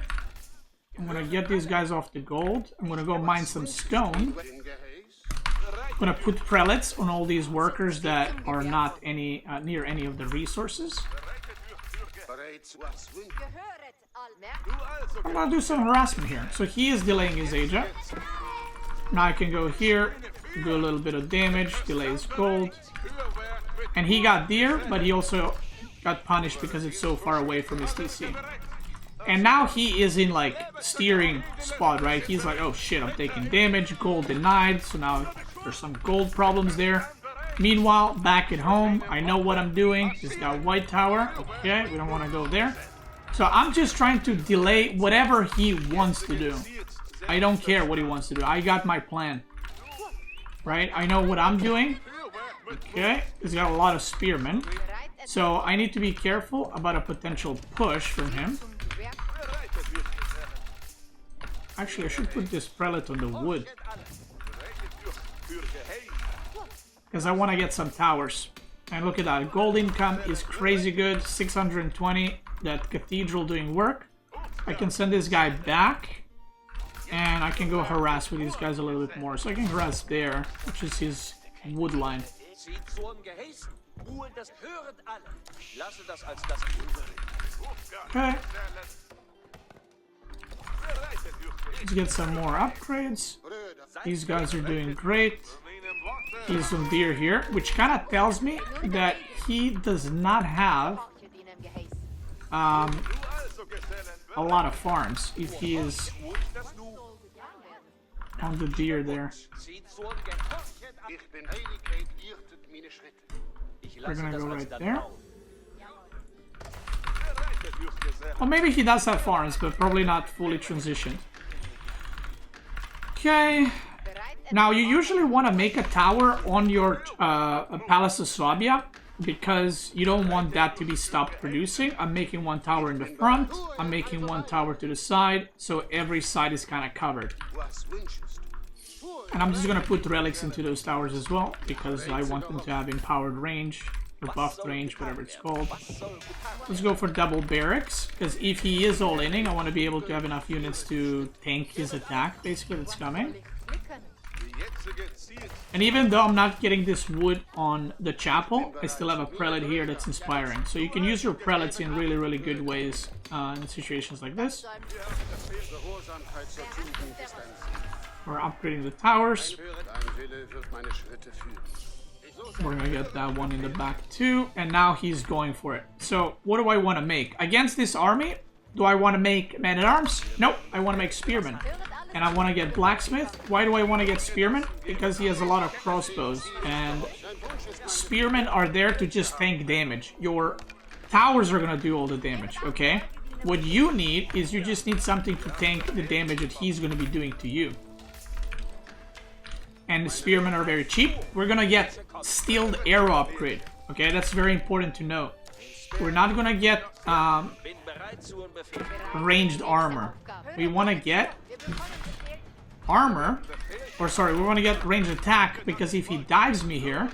I'm gonna get these guys off the gold. I'm gonna go mine some stone. Den Geheiß? I'm gonna put prelates on all these workers that are not near any of the resources. Bereit zu was wünschst Gehöret all. I'm gonna do some harassment here. So he is delaying his age up. Now I can go here, do a little bit of damage, delay his gold. And he got deer, but he also got punished because it's so far away from his TC. And now he is in like steering spot, right? He's like, oh shit, I'm taking damage, gold denied. So now there's some gold problems there. Meanwhile, back at home, I know what I'm doing. He's got white tower. Okay, we don't want to go there. So I'm just trying to delay whatever he wants to do. I don't care what he wants to do. I got my plan. Right? I know what I'm doing. Okay, he's got a lot of spearmen. So I need to be careful about a potential push from him. Actually, I should put this prelate on the wood. Because I want to get some towers. And look at that. Gold income is crazy good. 620. That cathedral doing work. I can send this guy back. And I can go harass with these guys a little bit more. So I can harass there, which is his wood line. Sieht zum Geheißen. Ruhe, das hören alle. Lasse das als das Okay. Let's get some more upgrades. These guys are doing great. He's on deer here, which kind of tells me that he does not have a lot of farms if he is on the deer there. Sieht zum Gehorchen. Ich bin Heiligkeit richtet meine Schritte. Ich We're lasse gonna das go als right das there. bauen. Well, maybe he does have farms, but probably not fully transitioned. Okay. Now, you usually want to make a tower on your Palace of Swabia, because you don't want that to be stopped producing. I'm making one tower in the front, I'm making one tower to the side, so every side is kind of covered. Was wünschest du? And I'm just going to put relics into those towers as well, because I want them to have empowered range or buffed range, whatever it's called. Let's go for double barracks, because if he is all-inning, I want to be able to have enough units to tank his attack, basically, that's coming. And even though I'm not getting this wood on the chapel, I still have a prelate here that's inspiring. So you can use your prelates in really, really good ways in situations like this. We're upgrading the towers. We're gonna get that one in the back too. And now he's going for it. So what do I want to make? Against this army, do I want to make men-at-arms? Nope, I want to make spearmen. And I want to get blacksmith. Why do I want to get spearmen? Because he has a lot of crossbows. And spearmen are there to just tank damage. Your towers are going to do all the damage, okay? What you need is you just need something to tank the damage that he's going to be doing to you. And the spearmen are very cheap. We're going to get steeled arrow upgrade. Okay, that's very important to note. We're not going to get ranged armor. We want to get armor, or sorry, we want to get ranged attack, because if he dives me here,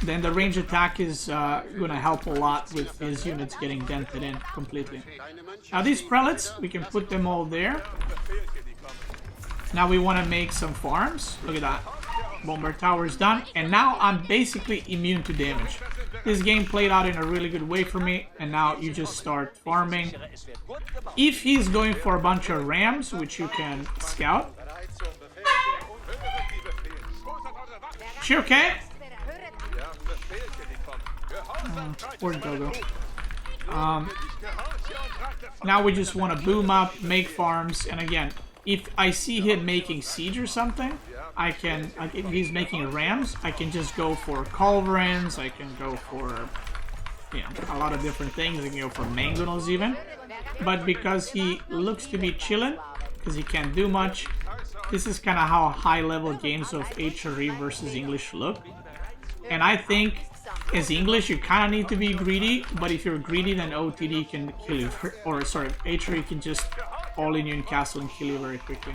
then the ranged attack is going to help a lot with his units getting dented in completely. Now these prelates, we can put them all there. Now we want to make some farms. Look at that. Bomber tower is done, and now I'm basically immune to damage. This game played out in a really good way for me, and now you just start farming. If he's going for a bunch of rams, which you can scout. She okay? Where'd Gogo? Now we just want to boom up, make farms, and again, if I see him making siege or something, I can, if he's making rams, I can just go for culverins, I can go for, you know, a lot of different things. I can go for mangonels even. But because he looks to be chilling, because he can't do much, this is kind of how high-level games of HRE versus English look. And I think, as English, you kind of need to be greedy, but if you're greedy, then OTD can kill you. Or, sorry, HRE can just all-in you in castle and kill you very quickly.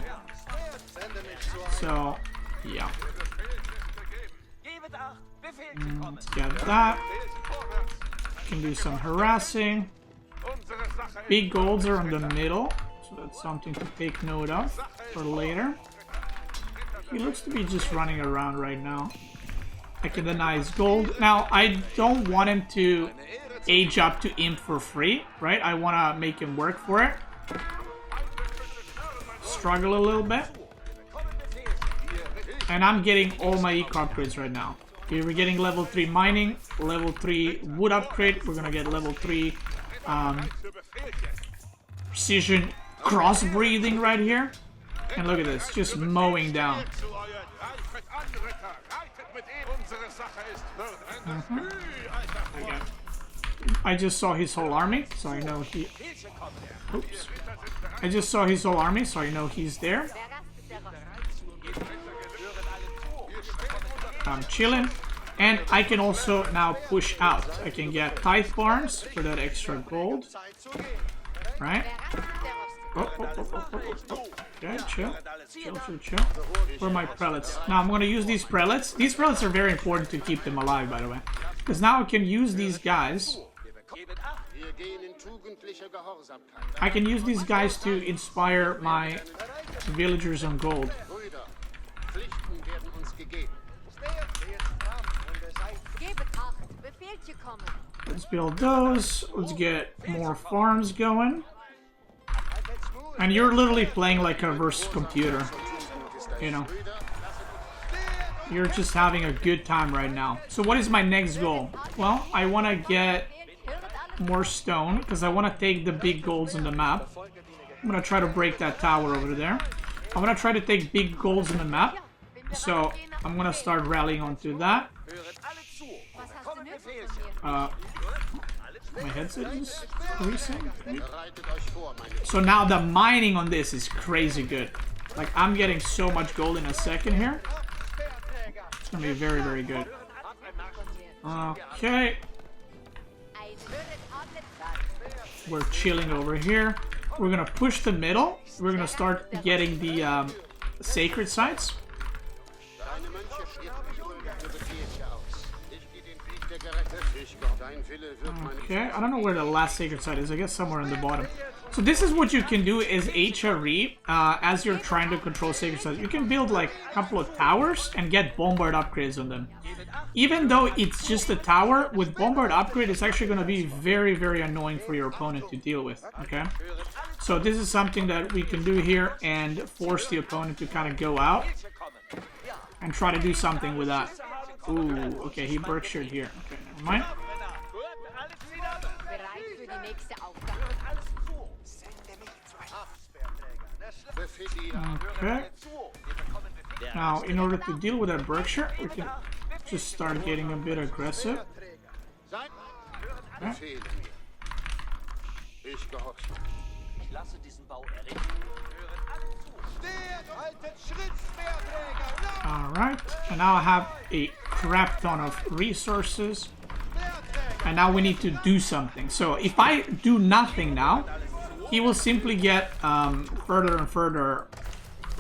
So, yeah. Let's get that. Can do some harassing. Big golds are in the middle, so that's something to take note of for later. He looks to be just running around right now. I can deny his gold. Now, I don't want him to age up to imp for free, right? I want to make him work for it. Struggle a little bit. And I'm getting all my eco upgrades right now. Okay, we're getting level 3 mining, level 3 wood upgrade. We're gonna get level 3 precision crossbreeding right here. And look at this, just mowing down. Okay. I just saw his whole army, so I know he... Oops. I just saw his whole army, so I know he's there. I'm chilling, and I can also now push out. I can get tithe farms for that extra gold, right? Okay, chill. Where are my prelates? Now I'm going to use these prelates. These prelates are very important to keep them alive, by the way, because now I can use these guys. I can use these guys to inspire my villagers on gold. Let's build those. Let's get more farms going. And you're literally playing like a versus computer. You know. You're just having a good time right now. So what is my next goal? Well, I want to get more stone, because I want to take the big golds on the map. I'm going to try to break that tower over there. I'm going to try to take big golds on the map. So I'm going to start rallying onto that. My headset is recent. So now the mining on this is crazy good. Like, I'm getting so much gold in a second here. It's gonna be very, very good. Okay. We're chilling over here. We're gonna push the middle. We're gonna start getting the sacred sites. Dein Wille wird meine Okay, I don't know where the last sacred site is. I guess somewhere in the bottom. So this is what you can do is HRE as you're trying to control sacred sites. You can build like a couple of towers and get bombard upgrades on them. Even though it's just a tower, with bombard upgrade, it's actually going to be very, very annoying for your opponent to deal with. Okay, so this is something that we can do here and force the opponent to kind of go out and try to do something with that. Ooh, okay, he Berkshired here. Okay, never mind. Bereit für die nächste Aufgabe. Okay. Now, in order to deal with that Berkshire, we can just start getting a bit aggressive. Sein Okay. Befehle mir. Ich gehorche. Ich lasse diesen Bau errichten. Alright, and now I have a crap ton of resources. And now we need to do something. So if I do nothing now, he will simply get further and further,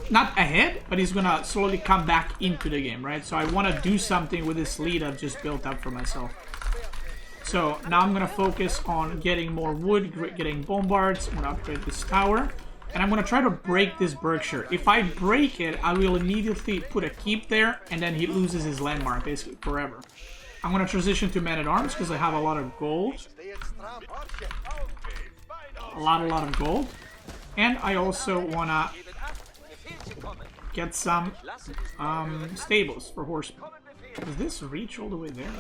not ahead, but he's gonna slowly come back into the game, right? So I want to do something with this lead I've just built up for myself. So now I'm gonna focus on getting more wood, getting bombards. I'm gonna upgrade this tower, and I'm gonna try to break this Berkshire. If I break it, I will immediately put a keep there, and then he loses his landmark basically forever. I'm gonna transition to men-at-arms because I have a lot of gold. A lot of gold. And I also wanna get some stables for horsemen. Does this reach all the way there?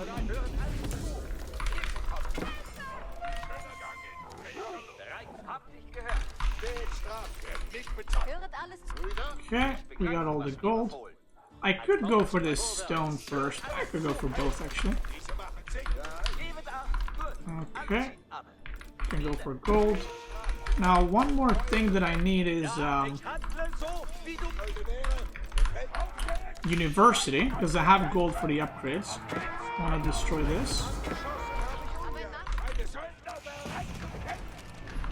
Höret alles zu. Okay, we got all the gold. I could go for this stone first. I could go for both actually. Okay, can go for gold. Now one more thing that I need is university, because I have gold for the upgrades. I want to destroy this.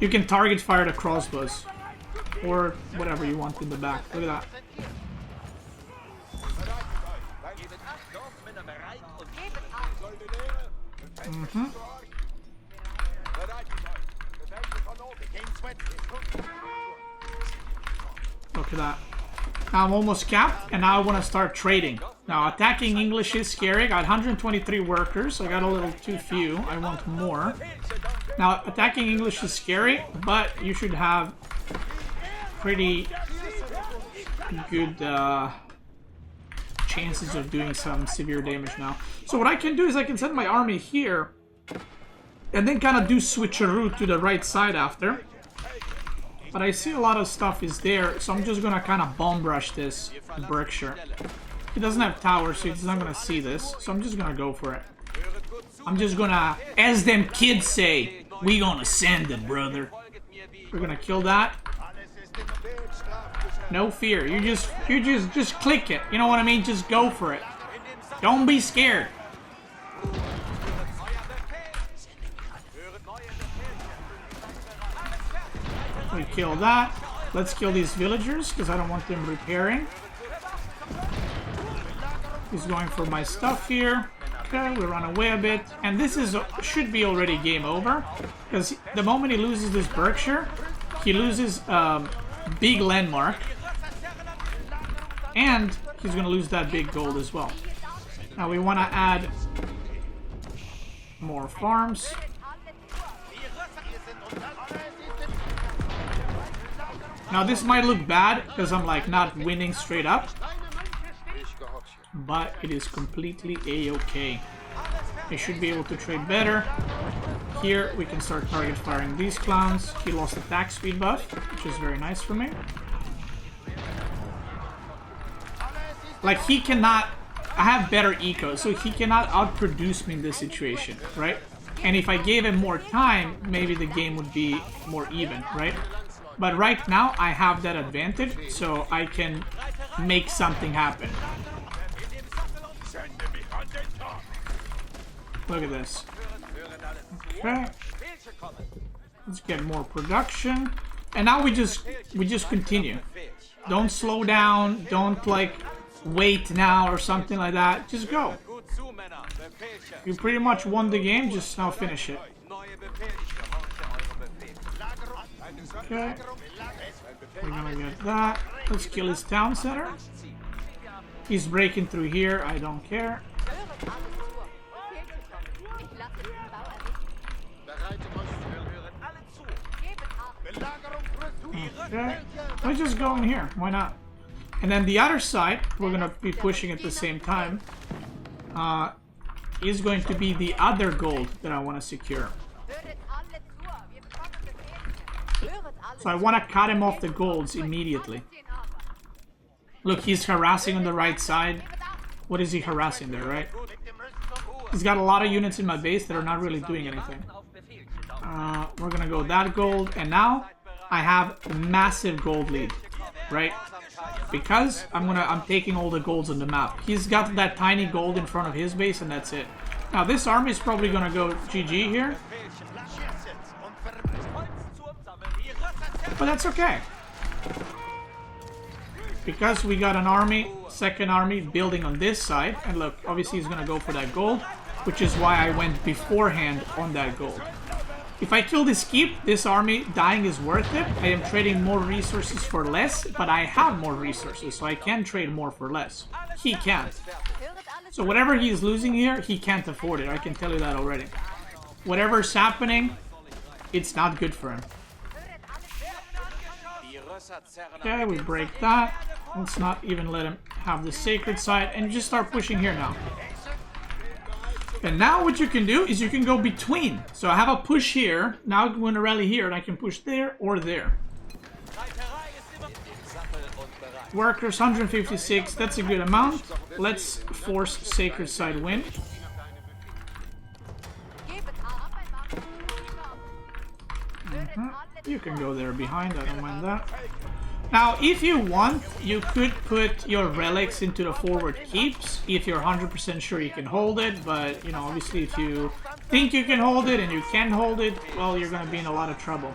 You can target fire the crossbows or whatever you want in the back. Look at that. Look at that. Now I'm almost capped, and now I want to start trading. Now attacking English is scary. I got 123 workers. I got a little too few. I want more. Now attacking English is scary, but you should have pretty good chances of doing some severe damage now. So what I can do is I can send my army here and then kind of do switcheroo to the right side after. But I see a lot of stuff is there, so I'm just gonna kind of bomb rush this Berkshire. He doesn't have towers, so he's not gonna see this, so I'm just gonna go for it. I'm just gonna, as them kids say, we gonna send it, brother. We're gonna kill that. No fear. You just click it. You know what I mean? Just go for it. Don't be scared. We kill that. Let's kill these villagers because I don't want them repairing. He's going for my stuff here. Okay, we run away a bit. And this is should be already game over, because the moment he loses this Berkshire, he loses big landmark. And he's going to lose that big gold as well. Now we want to add more farms. Now this might look bad because I'm like not winning straight up, but it is completely a-okay. I should be able to trade better. Here we can start target firing these clowns. He lost attack speed buff, which is very nice for me. Like he cannot, I have better eco, so he cannot outproduce me in this situation, right? And if I gave him more time, maybe the game would be more even, right? But right now I have that advantage, so I can make something happen. Look at this. Okay. Let's get more production. And now we just continue. Don't slow down, don't like wait now or something like that. Just go. You pretty much won the game, just now finish it. Okay. We're gonna get that. Let's kill his town center. He's breaking through here, I don't care. Okay. Let's just go in here, why not? And then the other side, we're gonna be pushing at the same time, is going to be the other gold that I want to secure. So I want to cut him off the golds immediately. Look, he's harassing on the right side. What is he harassing there, right? He's got a lot of units in my base that are not really doing anything. We're gonna go that gold, and now I have a massive gold lead, right? Because I'm taking all the golds on the map. He's got that tiny gold in front of his base, and that's it. Now this army is probably gonna go GG here, but that's okay. Because we got an army, second army, building on this side, and look, obviously he's gonna go for that gold, which is why I went beforehand on that gold. If I kill this keep, this army dying is worth it. I am trading more resources for less, but I have more resources, so I can trade more for less. He can't. So whatever he is losing here, he can't afford it. I can tell you that already. Whatever's happening, it's not good for him. Okay, we break that. Let's not even let him have the sacred side, and just start pushing here now. And now what you can do is you can go between. So I have a push here. Now I'm going to rally here, and I can push there or there. Workers 156. That's a good amount. Let's force sacred side win. You can go there behind. I don't mind that. Now, if you want, you could put your relics into the forward keeps if you're 100% sure you can hold it, but, you know, obviously if you think you can hold it and you can hold it, well, you're going to be in a lot of trouble.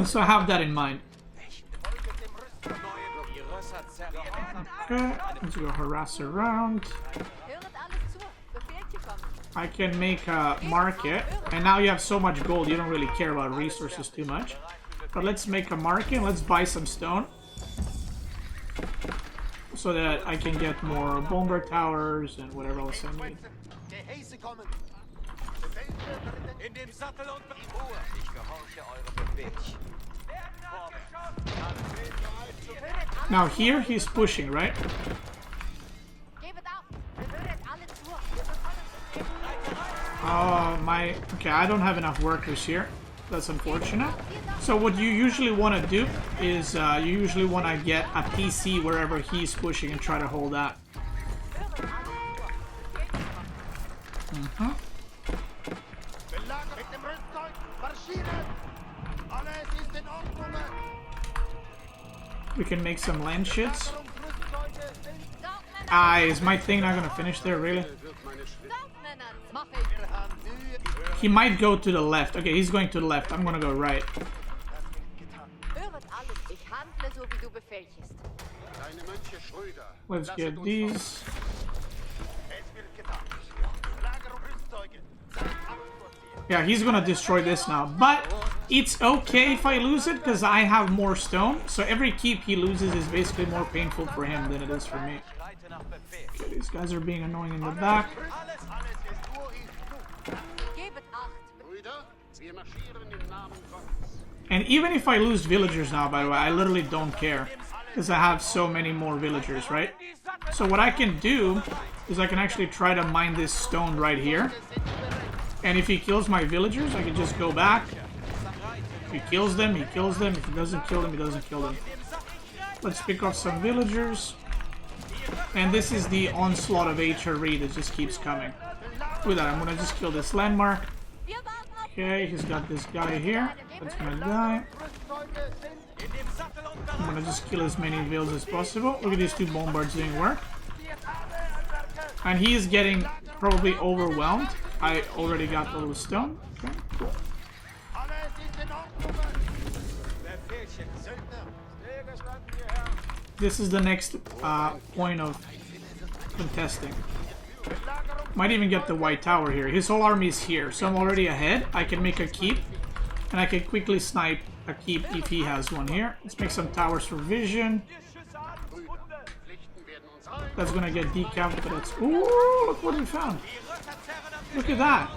So have that in mind. Okay, let's go harass around. I can make a market, and now you have so much gold, you don't really care about resources too much. But let's make a market, let's buy some stone. So that I can get more bomber towers and whatever else I need. Now here he's pushing, right? Okay, I don't have enough workers here. That's unfortunate. So what you usually want to do is you usually want to get a PC wherever he's pushing and try to hold that. We can make some land shits. Is my thing not gonna finish there, really? He might go to the left. Okay, he's going to the left. I'm gonna go right. Let's get these. Yeah, he's gonna destroy this now. But it's okay if I lose it, because I have more stone. So every keep he loses is basically more painful for him than it is for me. Okay, these guys are being annoying in the back. And even if I lose villagers now, by the way, I literally don't care. Because I have so many more villagers, right? So what I can do is I can actually try to mine this stone right here. And if he kills my villagers, I can just go back. If he kills them, he kills them. If he doesn't kill them, he doesn't kill them. Let's pick off some villagers. And this is the onslaught of HRE that just keeps coming. With that, I'm gonna just kill this landmark. Okay, he's got this guy here. That's my guy. I'm gonna just kill as many vills as possible. Look at these two bombards doing work. And he is getting probably overwhelmed. I already got all the stone. Okay, cool. This is the next point of contesting. Might even get the white tower here. His whole army is here, so I'm already ahead. I can make a keep, and I can quickly snipe a keep if he has one here. Let's make some towers for vision. That's gonna get decapped, but that's... Ooh, look what we found. Look at that.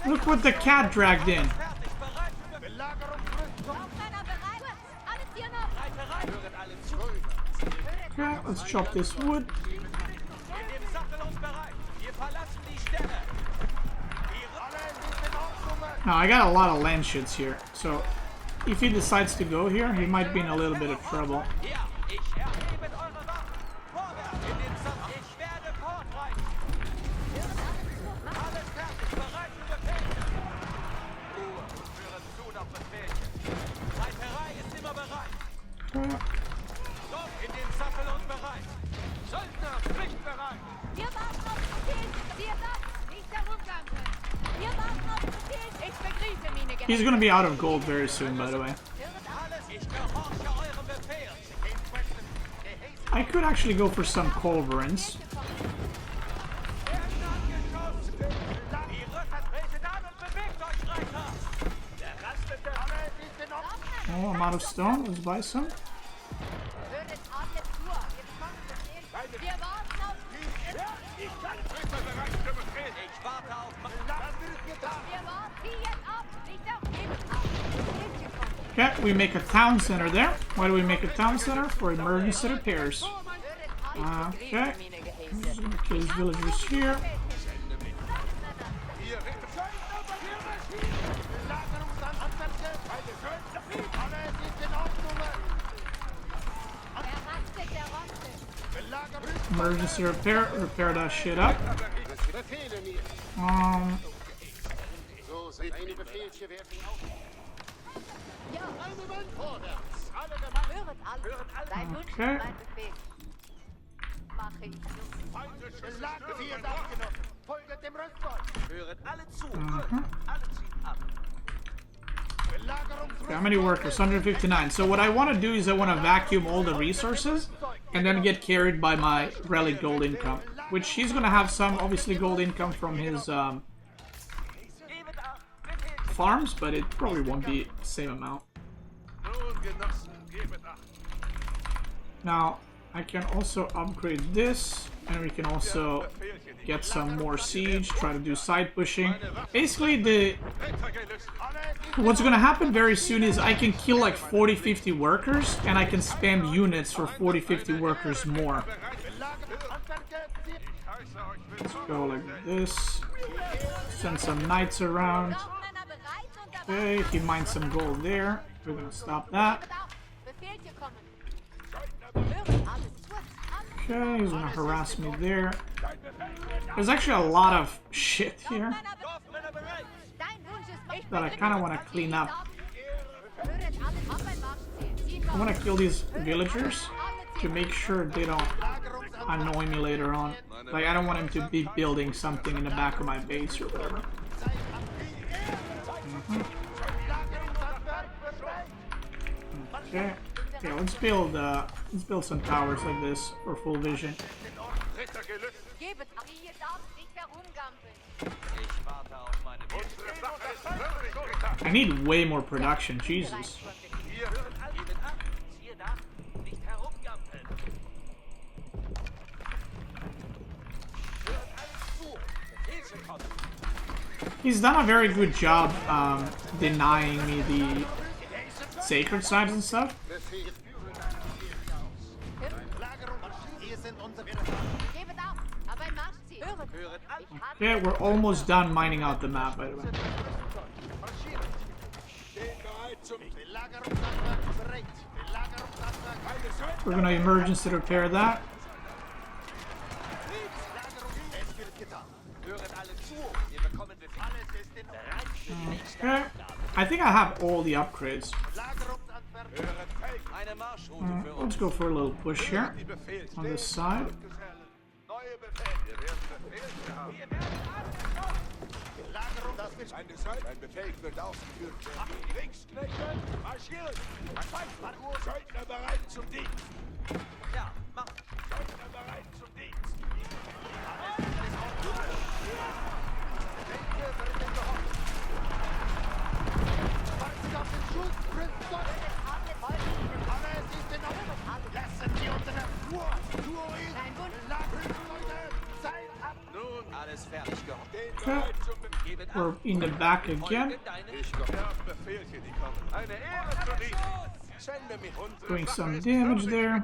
Look what the cat dragged in. Okay, let's chop this wood. Now, I got a lot of land shits here, so if he decides to go here, he might be in a little bit of trouble. He's gonna be out of gold very soon, by the way. I could actually go for some culverins. Oh, I'm out of stone. Let's buy some. Okay, we make a town center there. Why do we make a town center? For emergency repairs. Okay. Kill these villagers here. Emergency repair that shit up. Okay. Okay, how many workers? 159. So what I want to do is I want to vacuum all the resources and then get carried by my relic gold income, which he's going to have some obviously gold income from his farms, but it probably won't be the same amount. Now I can also upgrade this, and we can also get some more siege, try to do side pushing. Basically, what's gonna happen very soon is I can kill like 40-50 workers, and I can spam units for 40-50 workers more. Let's go like this. Send some knights around. Okay, he mines some gold there. We're gonna stop that. Okay, he's gonna harass me there. There's actually a lot of shit here that I kind of want to clean up. I want to kill these villagers to make sure they don't annoy me later on. Like, I don't want him to be building something in the back of my base or whatever. Okay. Okay, let's build some towers like this for full vision. I need way more production, Jesus. He's done a very good job denying me the sacred sites and stuff. Okay, we're almost done mining out the map, by the way. We're gonna emergency repair that. Okay, I think I have all the upgrades. Let's go for a little push here on this side. Das wird ein Befehl wird ausgeführt werden. Kriegsknechte, marschieren! Söldner bereit zum Dienst! Ja, mach. Söldner bereit zum Dienst! Nun, alles fertig gehockt. Okay. We're in the back again. Ich habe Befehlchen, die kommen. Eine Ehre zu Dienst! Sende mich runter. Doing some damage there.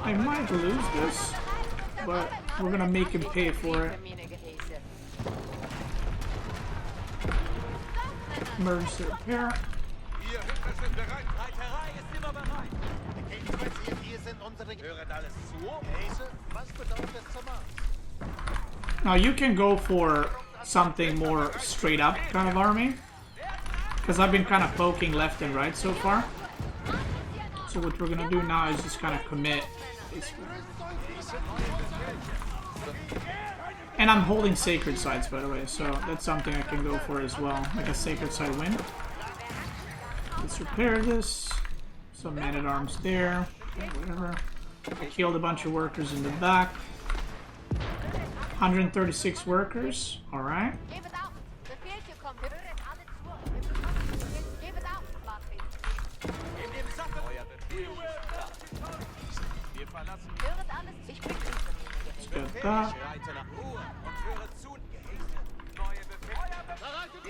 I might lose this, but we're gonna make him pay for it. Emergency repair. Ihr Ritter sind bereit. Reiterei ist immer bereit. Hier sind unsere... Höret alles zu? Häse, was bedeutet das zum Arzt? Now you can go for something more straight up kind of army, because I've been kind of poking left and right so far. So what we're gonna do now is just kind of commit, basically. And I'm holding sacred sides, by the way, so that's something I can go for as well, like a sacred side win. Let's repair this. Some man-at-arms there. Okay, whatever. I killed a bunch of workers in the back. 136 workers. All right. Let's get that.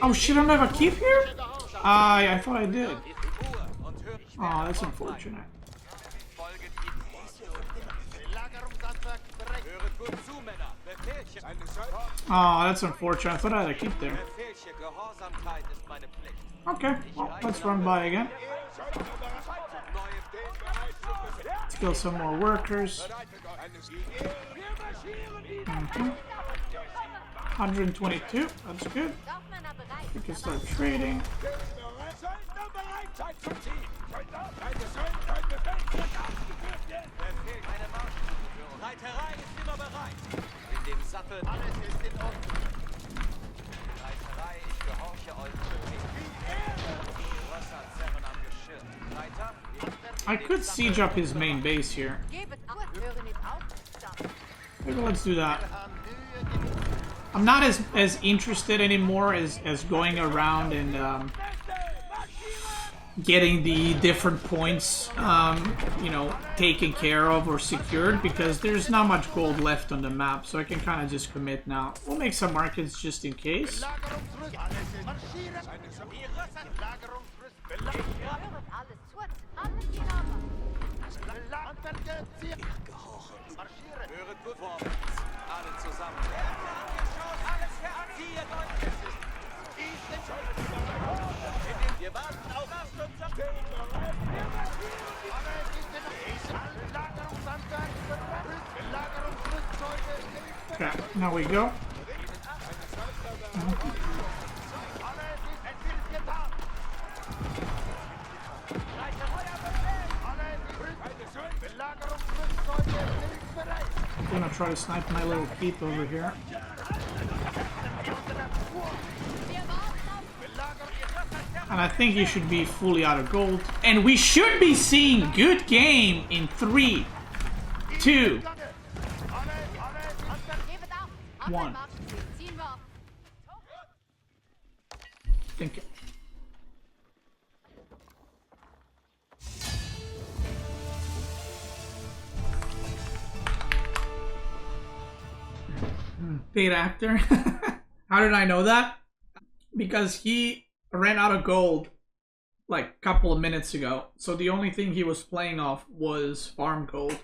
Oh shit! I don't have a keep here. I thought I did. Oh, that's unfortunate. Oh, that's unfortunate. I thought I had a keep there. Okay, well, let's run by again. Let's kill some more workers. 122, that's good. We can start trading. Reiterei ist immer bereit. In dem Sattel. Alles ist in Ordnung. Reiterei, ich gehorche eurem Befehl. Rösserzerren am Geschirr. Reiter. I could siege up his main base here. Maybe let's do that. I'm not as interested anymore as going around and getting the different points, you know, taken care of or secured, because there's not much gold left on the map, so I can kind of just commit now. We'll make some markets just in case. Okay, now we go. I'm gonna try to snipe my little keep over here. And I think he should be fully out of gold. And we should be seeing good game in 3, 2, 1. Thank you. Paid actor. How did I know that? Because he ran out of gold like a couple of minutes ago. So the only thing he was playing off was farm gold.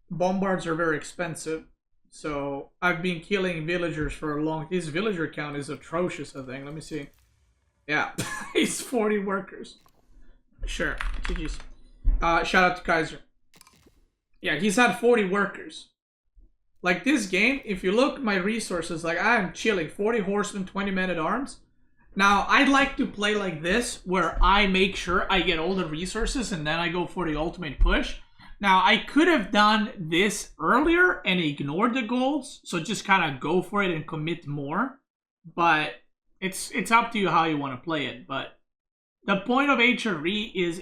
Bombards are very expensive. So I've been killing villagers for a long... His villager count is atrocious, I think. Let me see. Yeah, he's 40 workers. Sure, GG's. Shout out to Kaiser. Yeah, he's had 40 workers. Like this game, if you look at my resources, like I'm chilling. 40 horsemen, 20 men-at-arms. Now, I'd like to play like this, where I make sure I get all the resources and then I go for the ultimate push. Now, I could have done this earlier and ignored the golds, so just kind of go for it and commit more. But it's up to you how you want to play it. But the point of HRE is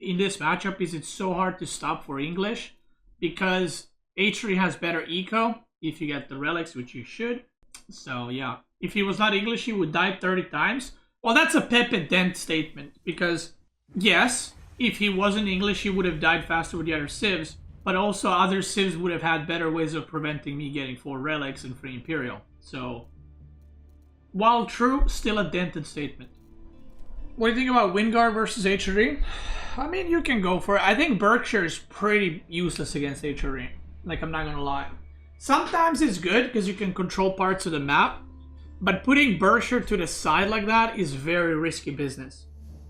in this matchup is it's so hard to stop for English because HRE has better eco if you get the relics, which you should. So yeah, if he was not English, he would die 30 times. Well, that's a Pep and Dent statement because yes, if he wasn't English, he would have died faster with the other civs, but also other civs would have had better ways of preventing me getting 4 relics and 3 Imperial. So, while true, still a dented statement. What do you think about Wingard versus HRE? I mean, you can go for it. I think Berkshire is pretty useless against HRE. Like, I'm not gonna lie. Sometimes it's good because you can control parts of the map, but putting Berkshire to the side like that is very risky business.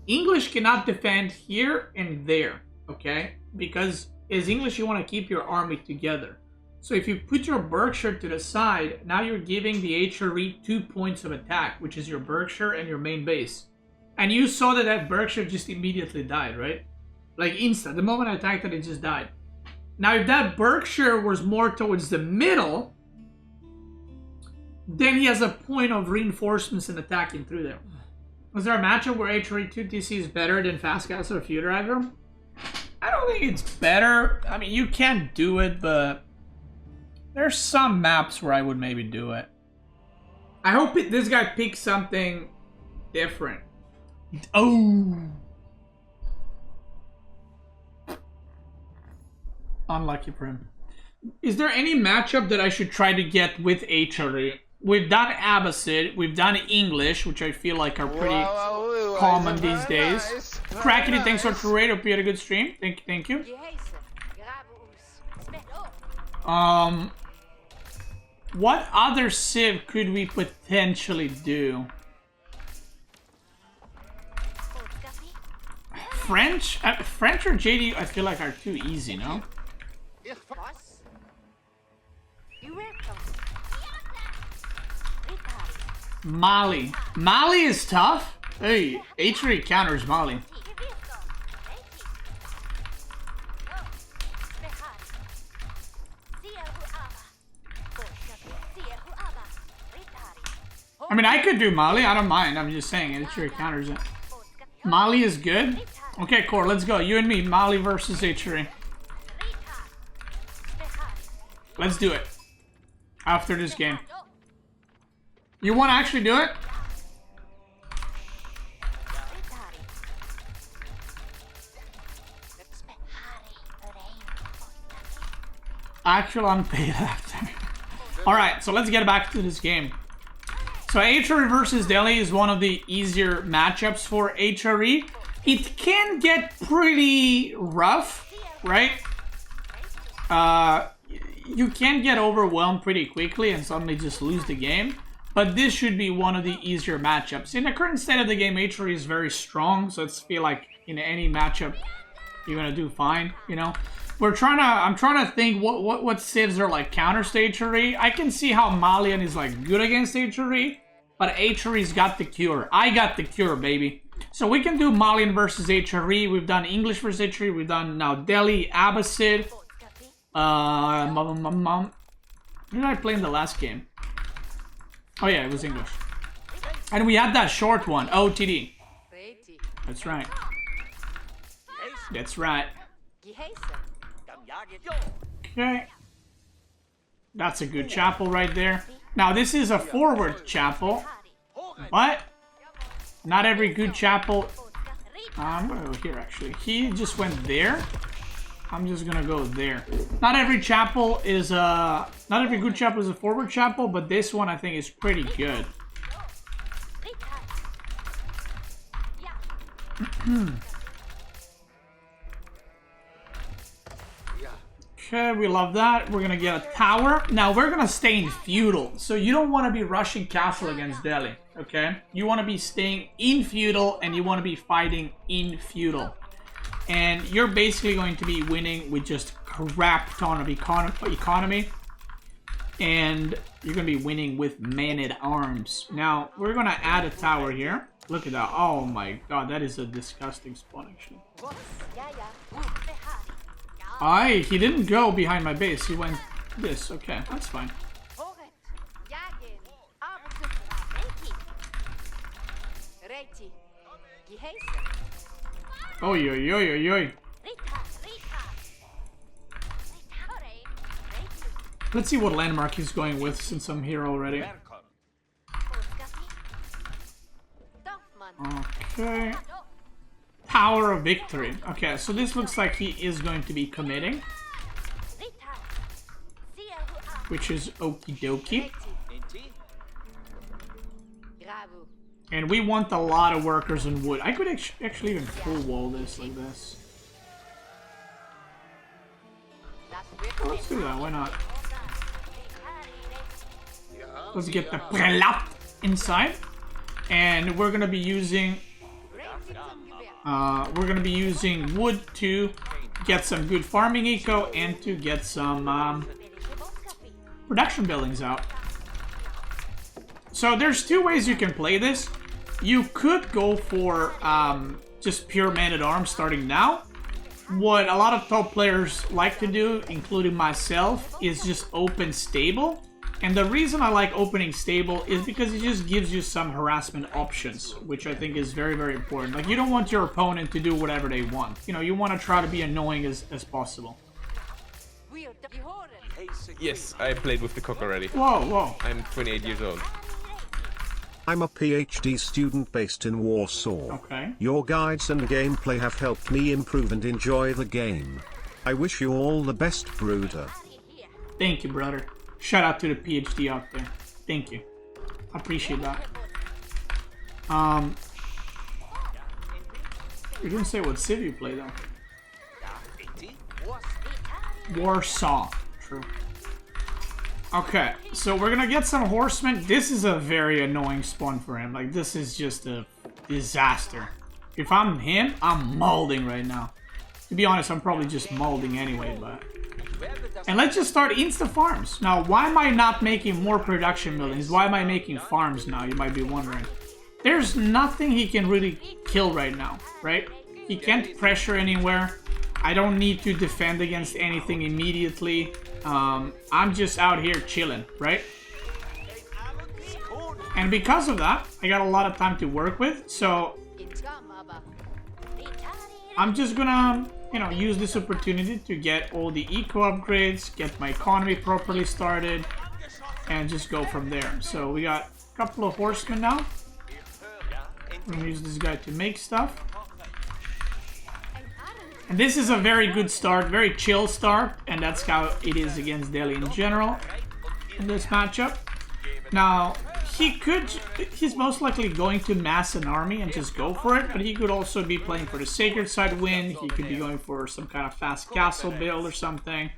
English cannot defend here and there, okay? Because as English, you want to keep your army together. So if you put your Berkshire to the side, now you're giving the HRE 2 points of attack, which is your Berkshire and your main base. And you saw that that Berkshire just immediately died, right? Like instant. The moment I attacked it, it just died. Now if that Berkshire was more towards the middle, then he has a point of reinforcements and attacking through there. Was there a matchup where HRE 2 TC is better than Fastcastle or Feud Aggro? I don't think it's better. I mean, you can do it, but there's some maps where I would maybe do it. I hope this guy picks something different. Oh! Unlucky for him. Is there any matchup that I should try to get with HRE? We've done Abbasid, we've done English, which I feel like are pretty common these days. Crackety, thanks for the raid. Hope you had a good stream. Thank you. What other civ could we potentially do? French? French or JD I feel like are too easy, no? Mali. Mali is tough. Hey, HRE counters Mali. I mean, I could do Mali. I don't mind. I'm just saying HRE counters it. Mali is good. Okay, Core, let's go. You and me, Mali versus HRE. Let's do it. After this game. You want to actually do it? Actual unpaid after. Alright, so let's get back to this game. So HRE versus Delhi is one of the easier matchups for HRE. It can get pretty rough, right? You can get overwhelmed pretty quickly and suddenly just lose the game. But this should be one of the easier matchups. In the current state of the game, HRE is very strong, so I feel like in any matchup you're gonna do fine, you know? I'm trying to think what civs are like counters to HRE. I can see how Malian is like good against HRE, but HRE's got the cure. I got the cure, baby. So we can do Malian versus HRE. We've done English versus HRE. We've done now Delhi, Abbasid. Who did I play in the last game? Oh yeah, it was English. And we had that short one, OTD. That's right. That's right. Okay. That's a good chapel right there. Now this is a forward chapel, but not every good chapel... I'm gonna go here actually. He just went there. I'm just gonna go there. Not every chapel is not every good chapel is a forward chapel, but this one I think is pretty good. Okay, we love that. We're gonna get a tower. Now we're gonna stay in feudal, so you don't want to be rushing castle against Delhi. Okay, you want to be staying in feudal, and you want to be fighting in feudal. And you're basically going to be winning with just crap ton of economy. And you're going to be winning with man-at-arms. Now, we're going to add a tower here. Look at that. Oh my god, that is a disgusting spawn, actually. He didn't go behind my base. He went this. Okay, that's fine. Horet, jagen, Abbasid, Reiti, Geheißen, Oi, oi, oi, oi, oi. Let's see what landmark he's going with since I'm here already. Okay. Tower of Victory. Okay, so this looks like he is going to be committing, which is okie dokie. And we want a lot of workers in wood. I could actually even full wall this like this. Let's do that, why not? Let's get the prelat inside. And we're gonna be using wood to get some good farming eco and to get some production buildings out. So there's two ways you can play this. You could go for just pure man-at-arms starting now. What a lot of top players like to do, including myself, is just open stable. And the reason I like opening stable is because it just gives you some harassment options, which I think is very, very important. Like, you don't want your opponent to do whatever they want. You know, you want to try to be annoying as possible. Yes, I played with the cock already. Whoa, whoa. I'm 28 years old. I'm a PhD student based in Warsaw. Okay. Your guides and gameplay have helped me improve and enjoy the game. I wish you all the best, Brooder. Thank you, brother. Shout out to the PhD out there. Thank you. I appreciate that. We didn't say what civ you play though. Warsaw. True. Okay, so we're gonna get some horsemen. This is a very annoying spawn for him. Like, this is just a disaster. If I'm him, I'm molding right now. To be honest, I'm probably just molding anyway, but... And let's just start insta farms. Now, why am I not making more production buildings? Why am I making farms now? You might be wondering. There's nothing he can really kill right now, right? He can't pressure anywhere. I don't need to defend against anything immediately. I'm just out here chilling, right? And because of that, I got a lot of time to work with. So I'm just gonna, you know, use this opportunity to get all the eco upgrades, get my economy properly started, and just go from there. So we got a couple of horsemen now. I'm gonna use this guy to make stuff. And this is a very good start, very chill start, and that's how it is against Delhi in general in this matchup. Now, he's most likely going to mass an army and just go for it, but he could also be playing for the Sacred Side win. He could be going for some kind of fast castle build or something.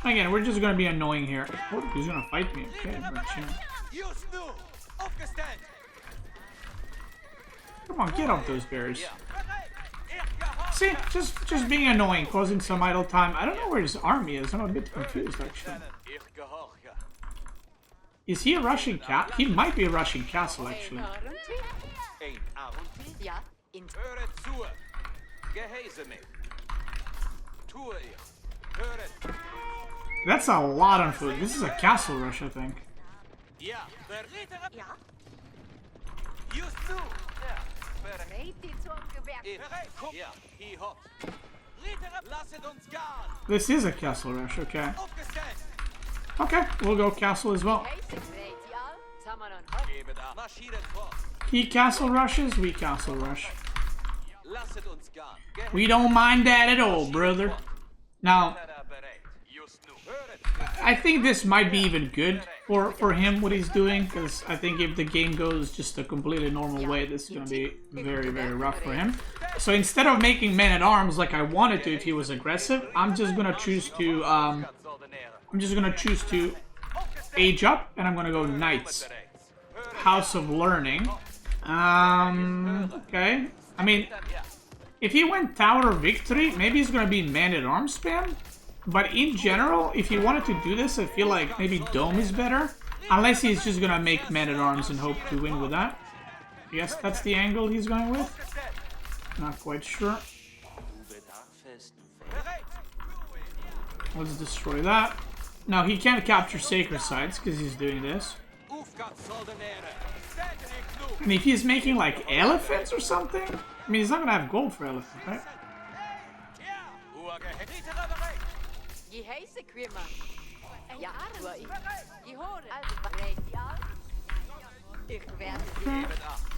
Again, we're just going to be annoying here. Oh, he's going to fight me. Okay, we're chilling. Come on, get off those bears. See, just being annoying, causing some idle time. I don't know where his army is. I'm a bit confused, actually. Is he a Russian cat? He might be a Russian castle, actually. That's a lot on food. This is a castle rush, I think. This is a castle rush, okay. Okay, we'll go castle as well. He castle rushes, we castle rush. We don't mind that at all, brother. Now, I think this might be even good for him, what he's doing, because I think if the game goes just a completely normal way, this is going to be very, very rough for him. So instead of making men-at-arms like I wanted to if he was aggressive, I'm just going to choose to age up, and I'm going to go Knights. House of Learning. Okay. I mean, if he went Tower of Victory, maybe he's going to be man-at-arms spam. But in general, if he wanted to do this, I feel like maybe Dome is better. Unless he's just gonna make man-at-arms and hope to win with that. Yes, that's the angle he's going with. Not quite sure. Let's destroy that. Now he can't capture sacred sites because he's doing this. And if he's making like elephants or something, I mean he's not gonna have gold for elephants, right?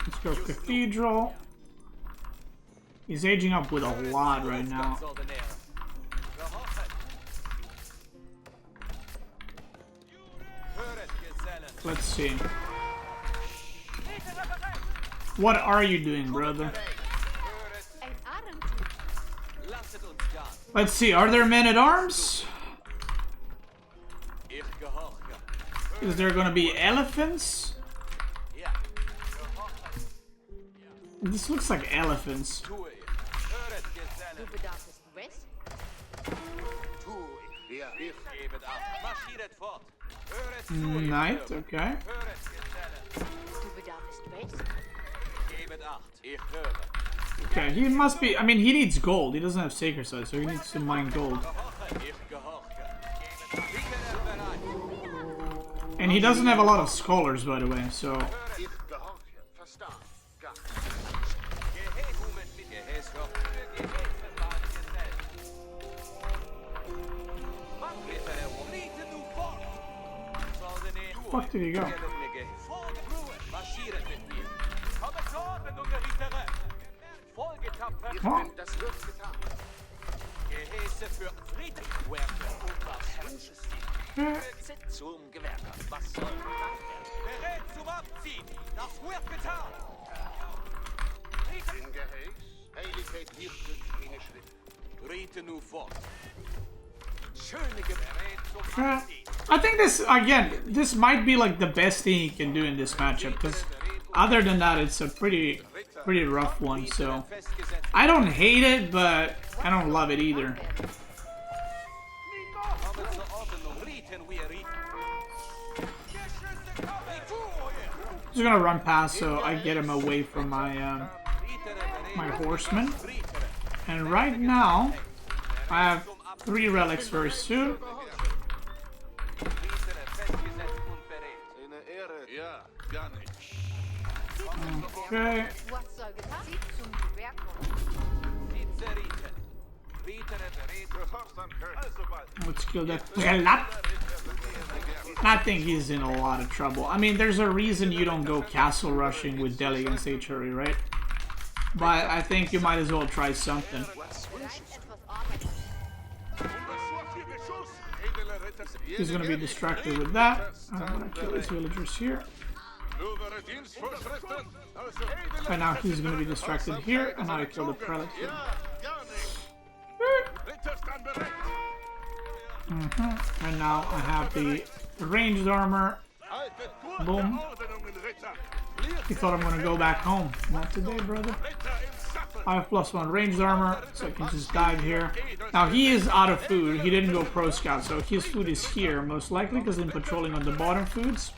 Let's go cathedral. He's aging up with a lot right now. Let's see. What are you doing, brother? Let's see, are there men-at-arms? Is there gonna be elephants? This looks like elephants. Knight, okay. Okay, he must be, I mean, he needs gold. He doesn't have sacred side, so he needs to mine gold. And he doesn't have a lot of scholars, by the way, so... Fuck did he go? Huh? I think this, again, this might be like the best thing he can do in this matchup, because other than that, it's a pretty rough one, so I don't hate it, but I don't love it either. Just gonna run past so I get him away from my my horsemen. And right now, I have 3 relics very soon. Okay. Let's kill that. I think he's in a lot of trouble. I mean, there's a reason you don't go castle rushing with Delhi against HRE, right? But I think you might as well try something. He's gonna be distracted with that. I'm gonna kill his villagers here. And now he's gonna be distracted here, and now I kill the prelate here. And now I have the ranged armor. Boom. He thought I'm gonna go back home. Not today, brother. I have +1 ranged armor, so I can just dive here. Now he is out of food. He didn't go pro scout, so his food is here, most likely because I'm patrolling on the bottom foods.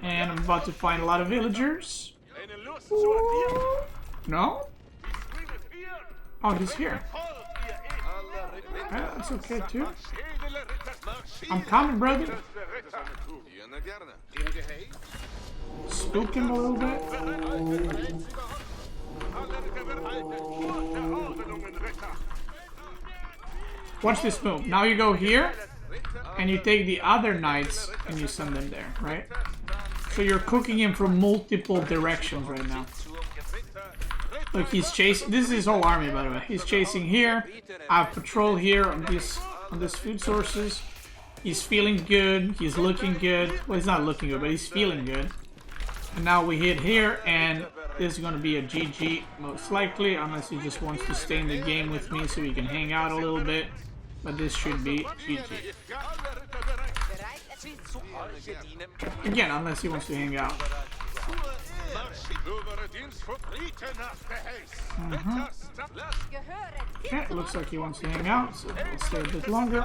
And I'm about to find a lot of villagers. Ooh. No? Oh, he's here. Yeah, that's okay too. I'm coming, brother. Spook him a little bit. Watch this move. Now you go here, and you take the other knights, and you send them there, right? So you're cooking him from multiple directions right now. Look, he's chasing. This is his whole army, by the way. He's chasing here. I have patrol here on this food sources. He's feeling good. He's looking good. Well, he's not looking good, but he's feeling good. And now we hit here, and this is going to be a GG, most likely, unless he just wants to stay in the game with me so we can hang out a little bit. But this should be GG. Again, unless he wants to hang out. Okay, it looks like he wants to hang out, so we'll stay a bit longer.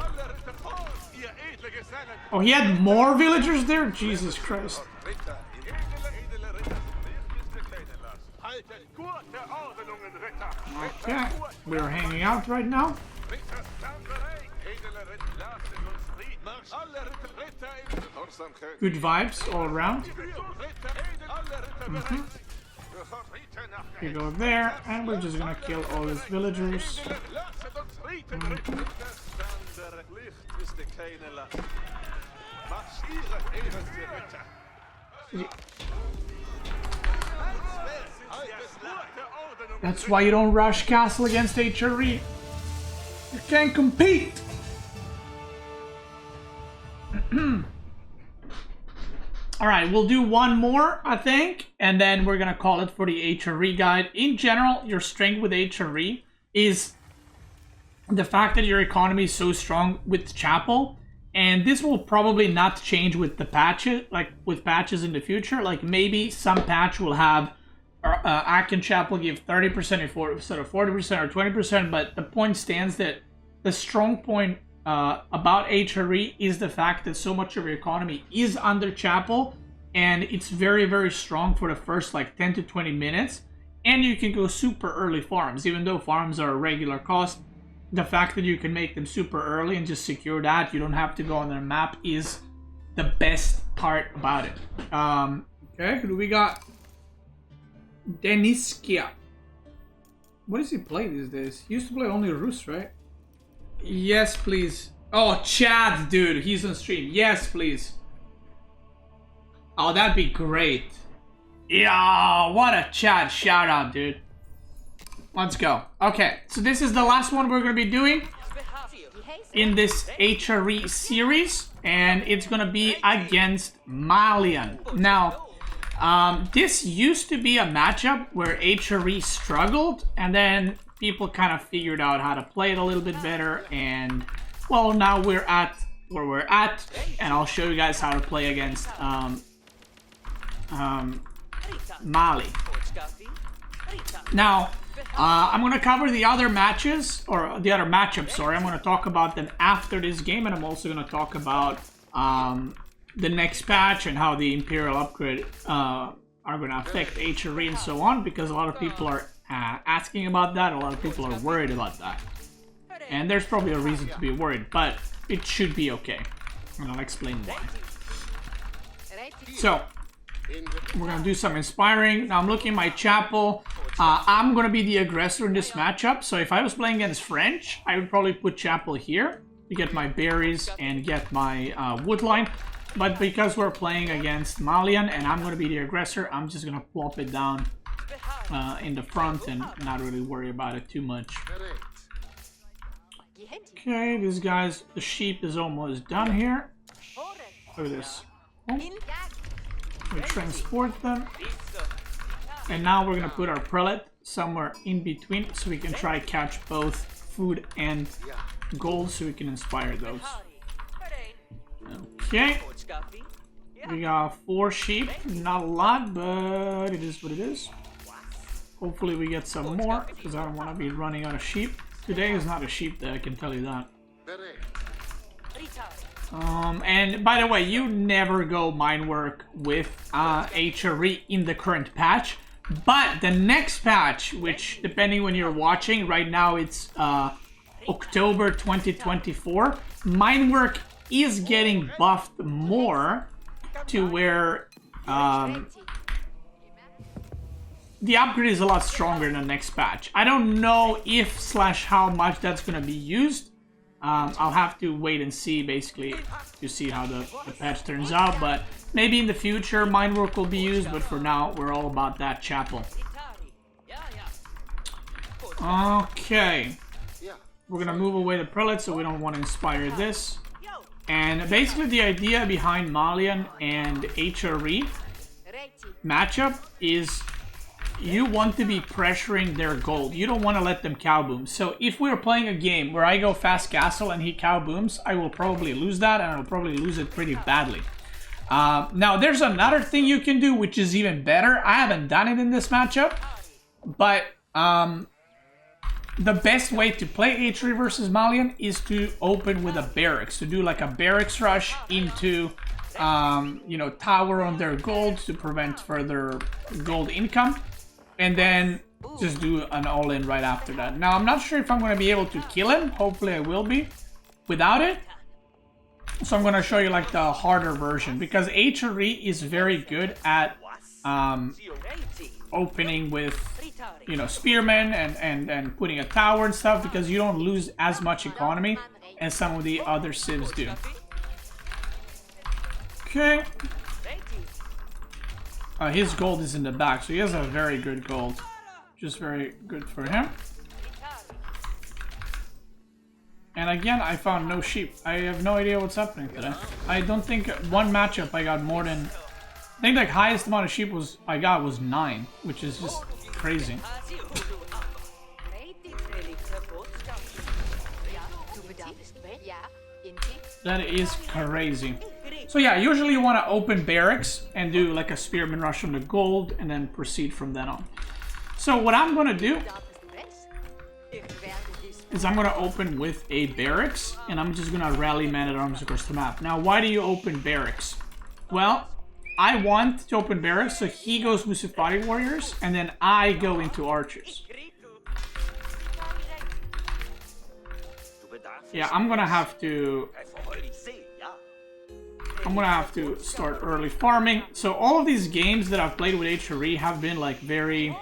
Oh, he had more villagers there? Jesus Christ. Okay, we're hanging out right now. Good vibes all around. We go there, and we're just gonna kill all these villagers. That's why you don't rush castle against HRE. You can't compete. Alright, we'll do one more, I think, and then we're gonna call it for the HRE guide. In general, your strength with HRE is the fact that your economy is so strong with Chapel, and this will probably not change with the patches, like with patches in the future. Like maybe some patch will have Akin Chapel give 30% instead of 40% or 20%, but the point stands that the strong point about HRE is the fact that so much of your economy is under Chapel, and it's very, very strong for the first like 10 to 20 minutes, and you can go super early farms. Even though farms are a regular cost, the fact that you can make them super early and just secure that, you don't have to go on their map, is the best part about it. Okay, who do we got? Deniskia. What does he play these days? He used to play only Rus, right? Yes, please. Oh, Chad, dude, he's on stream. Yes, please. Oh, that'd be great. Yeah, what a Chad shout out, dude. Let's go. Okay, so this is the last one we're going to be doing in this HRE series, and it's going to be against Malian. Now, this used to be a matchup where HRE struggled, and then people kind of figured out how to play it a little bit better, and well, now we're at where we're at, and I'll show you guys how to play against Mali. Now, I'm going to cover the other matches, or the other matchups, sorry. I'm going to talk about them after this game, and I'm also going to talk about the next patch and how the Imperial upgrade are going to affect HRE and so on, because a lot of people are asking about that. A lot of people are worried about that, and there's probably a reason to be worried, but it should be okay, and I'll explain why. So we're gonna do some inspiring. Now I'm looking at my Chapel. I'm gonna be the aggressor in this matchup, so if I was playing against French, I would probably put Chapel here to get my berries and get my wood line. But because we're playing against Malian and I'm gonna be the aggressor, I'm just gonna plop it down in the front and not really worry about it too much. Okay, these guys, the sheep is almost done here. Look at this. Oh. We transport them. And now we're gonna put our prelate somewhere in between so we can try catch both food and gold so we can inspire those. Okay. We got 4 sheep. Not a lot, but it is what it is. Hopefully we get some more, because I don't want to be running out of sheep. Today is not a sheep day, I can tell you that. And by the way, you never go mine work with HRE in the current patch. But the next patch, which depending when you're watching, right now it's October 2024, mine work is getting buffed more to where the upgrade is a lot stronger in the next patch. I don't know if / how much that's going to be used. I'll have to wait and see, basically, to see how the patch turns out. But maybe in the future, mine work will be used. But for now, we're all about that Chapel. Okay. We're going to move away the prelate, so we don't want to inspire this. And basically, the idea behind Malian and HRE matchup is you want to be pressuring their gold. You don't want to let them cow boom. So if we're playing a game where I go fast castle and he cow booms, I will probably lose that, and I'll probably lose it pretty badly. Now, there's another thing you can do, which is even better. I haven't done it in this matchup, but the best way to play HRE versus Malian is to open with a barracks, to do like a barracks rush into you know, tower on their gold to prevent further gold income, and then just do an all-in right after that. Now, I'm not sure if I'm going to be able to kill him. Hopefully I will be. without it. So I'm gonna show you like the harder version because HRE is very good at opening with, you know, spearmen and putting a tower and stuff because you don't lose as much economy as some of the other civs do. Okay. His gold is in the back, so he has a very good gold. Just very good for him. And again, I found no sheep. I have no idea what's happening today. I don't think one matchup I got more than... I think the highest amount of sheep I got was 9, which is just crazy. That is crazy. So yeah, usually you want to open barracks and do like a spearman rush on the gold and then proceed from then on. So what I'm going to do is I'm going to open with a barracks and I'm just going to rally man-at-arms across the map. Now, why do you open barracks? Well, I want to open barracks so he goes Musafari warriors and then I go into archers. Yeah, I'm going to have to start early farming. So all of these games that I've played with HRE have been like very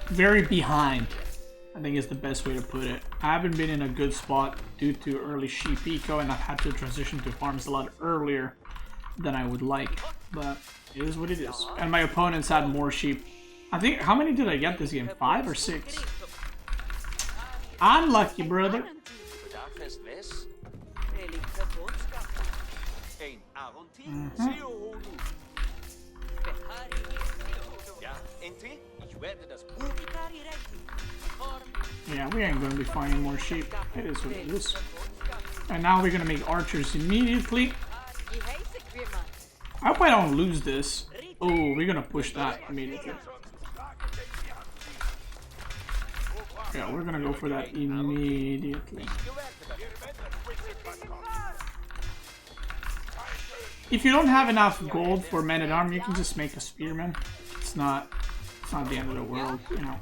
very behind, I think is the best way to put it. I haven't been in a good spot due to early sheep eco and I've had to transition to farms a lot earlier than I would like, but it is what it is. And my opponents had more sheep. I think, how many did I get this game? 5 or 6? Unlucky, brother. Yeah, we ain't gonna be finding more sheep. It is what it is. And now we're gonna make archers immediately. I hope I don't lose this. Oh, we're gonna push that immediately. Yeah, we're gonna go for that immediately. If you don't have enough gold for men-at-arms, you can just make a spearman. It's not the end of the world, you know.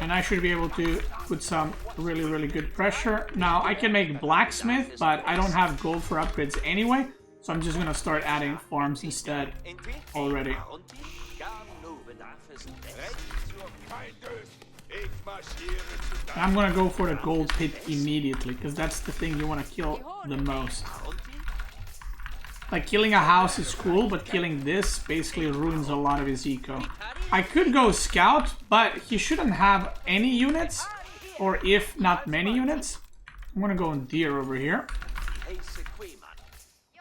And I should be able to put some really, really good pressure. Now, I can make blacksmith, but I don't have gold for upgrades anyway. So I'm just gonna start adding farms instead already. I'm gonna go for the gold pit immediately, because that's the thing you want to kill the most. Like, killing a house is cool, but killing this basically ruins a lot of his eco. I could go scout, but he shouldn't have any units, or if not many units. I'm gonna go on deer over here.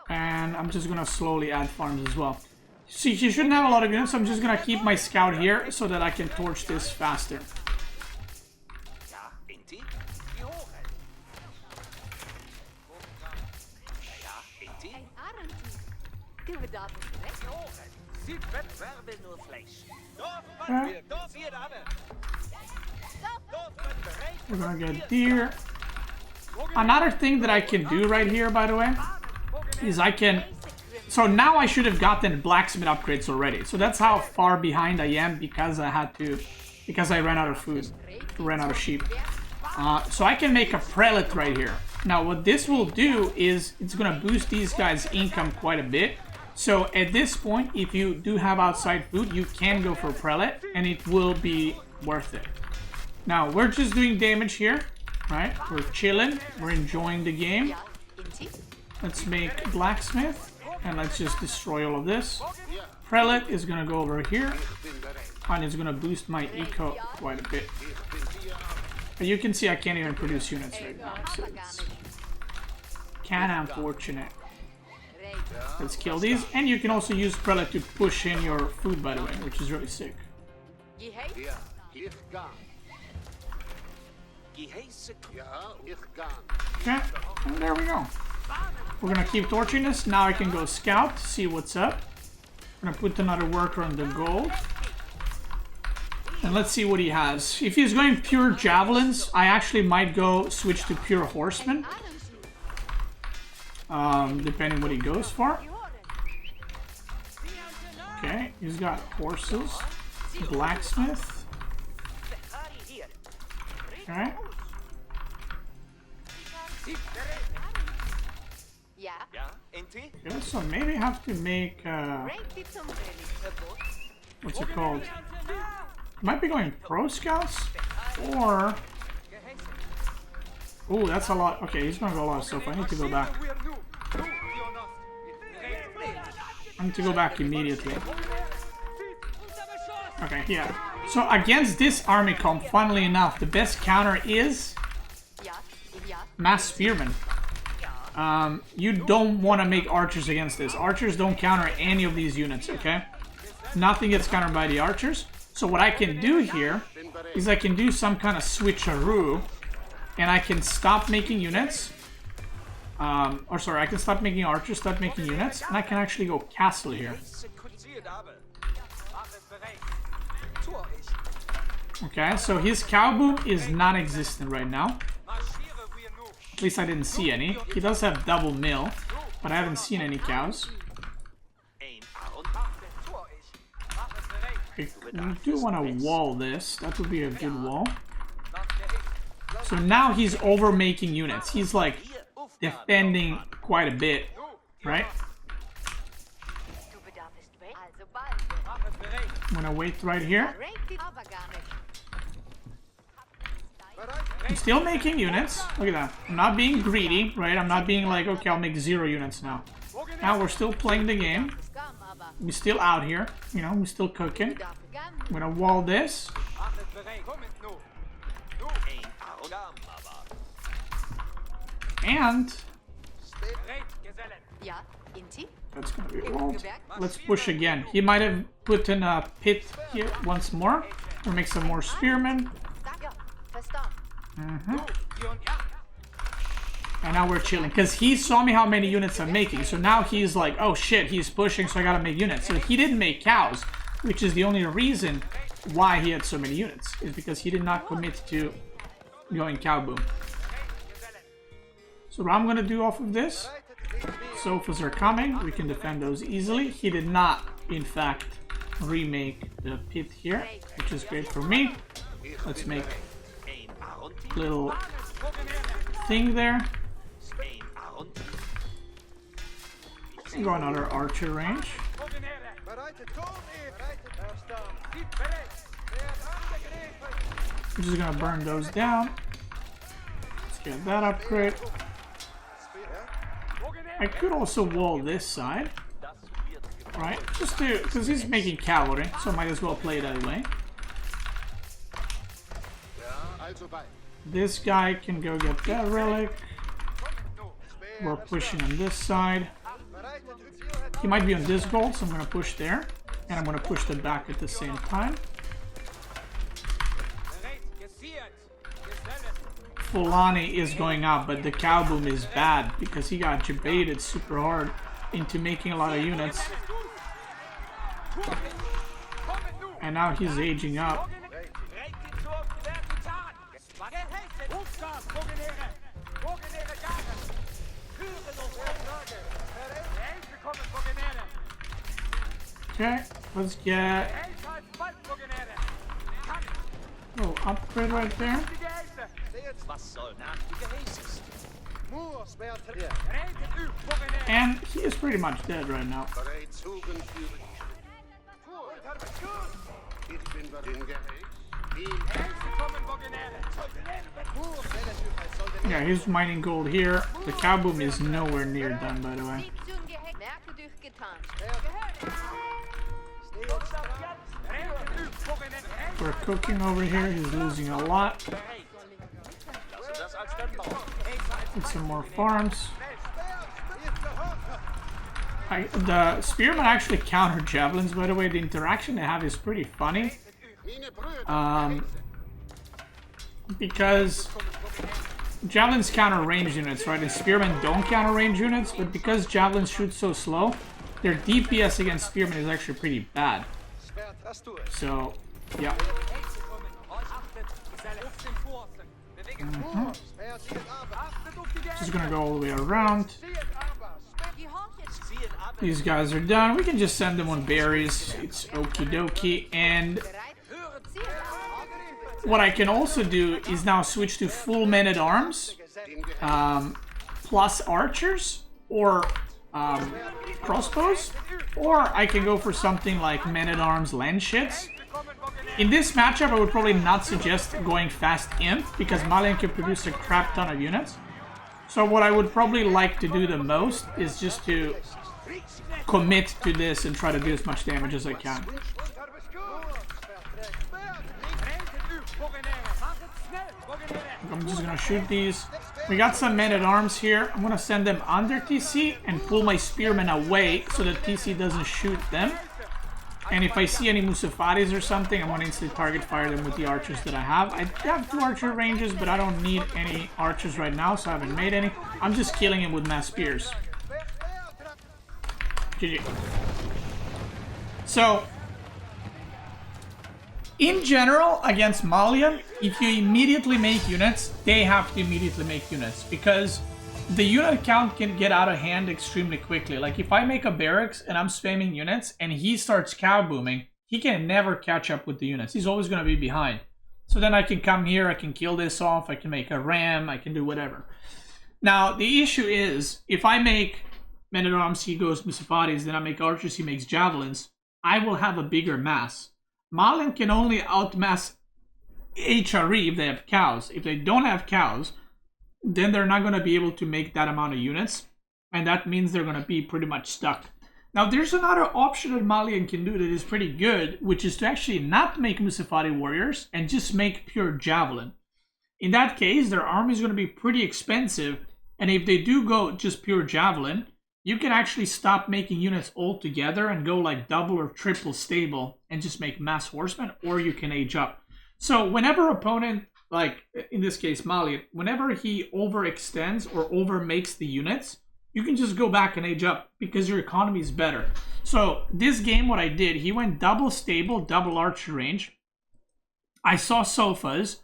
And I'm just gonna slowly add farms as well. See, he shouldn't have a lot of units, so I'm just gonna keep my scout here so that I can torch this faster. Okay. We're gonna get deer. Another thing that I can do right here, by the way, is I can... So now I should have gotten blacksmith upgrades already. So that's how far behind I am because I had to... Because I ran out of food. Ran out of sheep. So I can make a prelate right here. Now what this will do is it's gonna boost these guys' income quite a bit. So at this point, if you do have outside food, you can go for prelate and it will be worth it. Now we're just doing damage here, right? We're chilling, we're enjoying the game. Let's make blacksmith and let's just destroy all of this. Prelate is gonna go over here and it's gonna boost my eco quite a bit. But you can see I can't even produce units right now, so it's kind of unfortunate. Let's kill these, and you can also use prelate to push in your food, by the way, which is really sick. Okay, and there we go. We're gonna keep torching this. Now I can go scout, see what's up. I'm gonna put another worker on the gold. And let's see what he has. If he's going pure javelins, I actually might go switch to pure horsemen. Depending what he goes for. Okay, he's got horses. Blacksmith. Okay. Ja, Ja, Inti? Okay, so maybe have to make bringt die zum Verbot. what's it called? Might be going pro scouts or oh, that's a lot. Okay, he's gonna go a lot of stuff. I need to go back. I need to go back immediately. Okay, yeah. So against this army comp, funnily enough, the best counter is Ja, ja. mass spearmen. You don't want to make archers against this. Archers don't counter any of these units, okay? Nothing gets countered by the archers. So what I can do here is I can do some kind of switcheroo, and I can stop making units. Or sorry, I can stop making archers, start making units, and I can actually go castle here. Okay, so his cow boom is non-existent right now. At least I didn't see any. He does have double mill, but I haven't seen any cows. We do want to wall this. That would be a good wall. So now he's over making units. He's like defending quite a bit, right? Du bedarfst Welt. Also bald. I'm gonna wait right here. Bringt die aber gar nicht. I'm still making units. Look at that. I'm not being greedy, right? I'm not being like, okay, I'll make 0 units now. Now we're still playing the game. Skam aber. We're still out here. You know, we're still cooking. I'm gonna wall this. And Ja, Inti. that's gonna be walled. Let's push again. He might have put in a pit here once more. Or make some more spearmen. Ja, verstanden. And now we're chilling. Because he saw me how many units I'm making. So now he's like, oh shit, he's pushing, so I gotta make units. So he didn't make cows, which is the only reason why he had so many units. Is because he did not commit to going cow boom. So what I'm gonna do off of this, sofas are coming. We can defend those easily. He did not, in fact, remake the pit here, which is great for me. Let's make a little thing there. Go another archer range. I'm just gonna burn those down. Let's get that upgrade. I could also wall this side, right? Just to, because he's making cavalry, so might as well play that way. This guy can go get that relic. We're pushing on this side. He might be on this gold, so I'm gonna push there, and I'm gonna push them back at the same time. Fulani is going up, but the cow boom is bad because he got debated super hard into making a lot of units. And now he's aging up. Okay, let's get a little upgrade right there. And he is pretty much dead right now. Yeah, he's mining gold here. The cow boom is nowhere near done, by the way. We're cooking over here. He's losing a lot. Get some more farms. The spearmen actually counter javelins, by the way. The interaction they have is pretty funny. Because javelins counter range units, right? And spearmen don't counter range units, but because javelins shoot so slow, their DPS against spearmen is actually pretty bad. So, yeah. Just gonna go all the way around. These guys are done. We can just send them on berries. It's okie dokie. And what I can also do is now switch to full men-at-arms, plus archers, or crossbows, or I can go for something like men-at-arms land shits. In this matchup, I would probably not suggest going fast imp, because Malian can produce a crap ton of units. So what I would probably like to do the most is just to commit to this and try to do as much damage as I can. I'm just gonna shoot these. We got some men-at-arms here. I'm gonna send them under TC and pull my spearmen away so that TC doesn't shoot them. And if I see any Musafaris or something, I'm gonna instantly target fire them with the archers that I have. I have 2 archer ranges, but I don't need any archers right now, so I haven't made any. I'm just killing him with mass spears. GG. So, in general, against Malian, if you immediately make units, they have to immediately make units, because the unit count can get out of hand extremely quickly. Like, if I make a barracks and I'm spamming units and he starts cow booming, he can never catch up with the units. He's always going to be behind. So then I can come here, I can kill this off, I can make a ram, I can do whatever. Now, the issue is, if I make men-at-arms, he goes Musafaris, then I make archers, he makes javelins, I will have a bigger mass. Malian can only outmass HRE if they have cows. If they don't have cows, then they're not going to be able to make that amount of units, and that means they're going to be pretty much stuck. Now, there's another option that Malian can do that is pretty good, which is to actually not make Musafari warriors and just make pure javelin. In that case, their army is going to be pretty expensive, and if they do go just pure javelin, you can actually stop making units altogether and go like double or triple stable and just make mass horsemen, or you can age up. So whenever opponent, like in this case Malian, whenever he overextends or overmakes the units, you can just go back and age up because your economy is better. So this game, what I did, he went double stable, double archer range. I saw sofas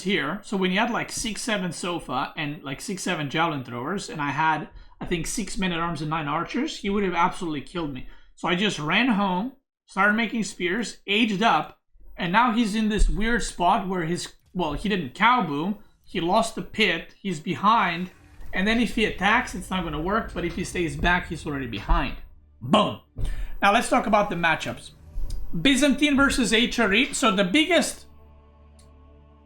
here. So when you had like 6-7 sofa and like 6-7 javelin throwers, and I had, I think, 6 men-at-arms and 9 archers, he would have absolutely killed me. So I just ran home, started making spears, aged up, and now he's in this weird spot where he didn't cow boom, he lost the pit, he's behind, and then if he attacks, it's not going to work, but if he stays back, he's already behind. Boom. Now let's talk about the matchups. Byzantine versus HRE. So the biggest...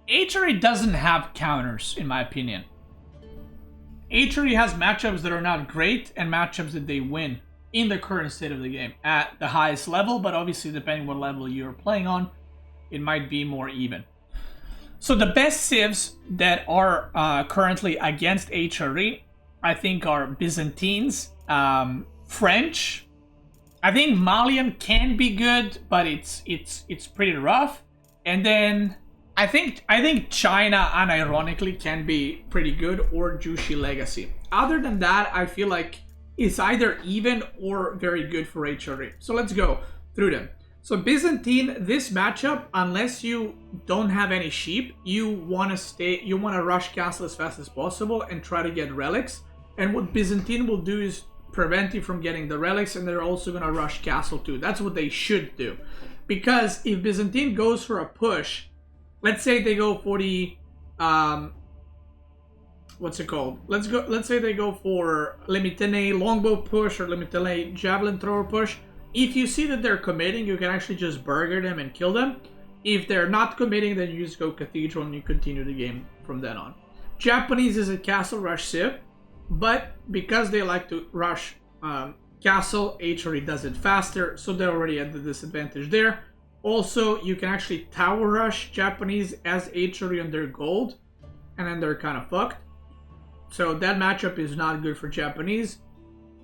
HRE doesn't have counters, in my opinion. HRE has matchups that are not great and matchups that they win in the current state of the game at the highest level, but obviously depending what level you're playing on, it might be more even. So the best civs that are currently against HRE, I think, are Byzantines, French. I think Malian can be good, but it's pretty rough. And then I think China, unironically, can be pretty good, or Jushi Legacy. Other than that, I feel like it's either even or very good for HRE. So let's go through them. So Byzantine, this matchup, unless you don't have any sheep, you want to rush castle as fast as possible and try to get relics. And what Byzantine will do is prevent you from getting the relics, and they're also going to rush castle too. That's what they should do. Because if Byzantine goes for a push, let's say they go for the what's it called? Let's say they go for Limitene longbow push or Limitene javelin thrower push. If you see that they're committing, you can actually just burger them and kill them. If they're not committing, then you just go Cathedral and you continue the game from then on. Japanese is a castle rush civ, but because they like to rush castle, HRE does it faster, so they're already at the disadvantage there. Also, you can actually tower rush Japanese as HRE on their gold, and then they're kind of fucked. So that matchup is not good for Japanese.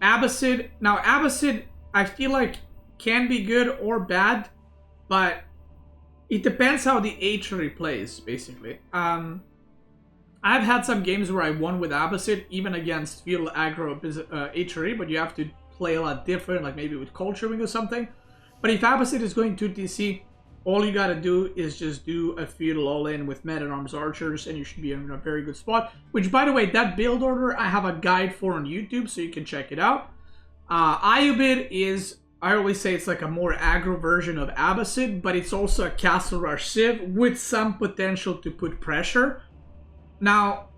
Abbasid. Now, Abbasid, I feel like, can be good or bad, but it depends how the HRE plays, basically. I've had some games where I won with Abbasid, even against feudal aggro HRE, but you have to play a lot different, like maybe with Culture Wing or something. But if Abbasid is going to TC, all you gotta do is just do a feudal all-in with men-at-arms archers, and you should be in a very good spot. Which, by the way, that build order I have a guide for on YouTube, so you can check it out. Ayubid is I always say it's like a more aggro version of Abbasid, but it's also a castle rush civ with some potential to put pressure. Now,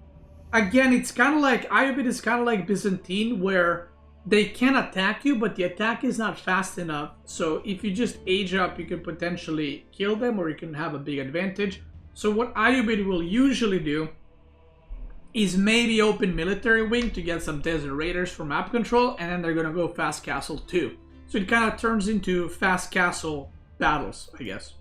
again, it's kind of like, Iobid is kind of like Byzantine, where they can attack you, but the attack is not fast enough. So if you just age up, you can potentially kill them, or you can have a big advantage. So what Iobid will usually do is maybe open military wing to get some desert raiders for map control, and then they're gonna go fast castle too. So it kind of turns into fast castle battles, I guess.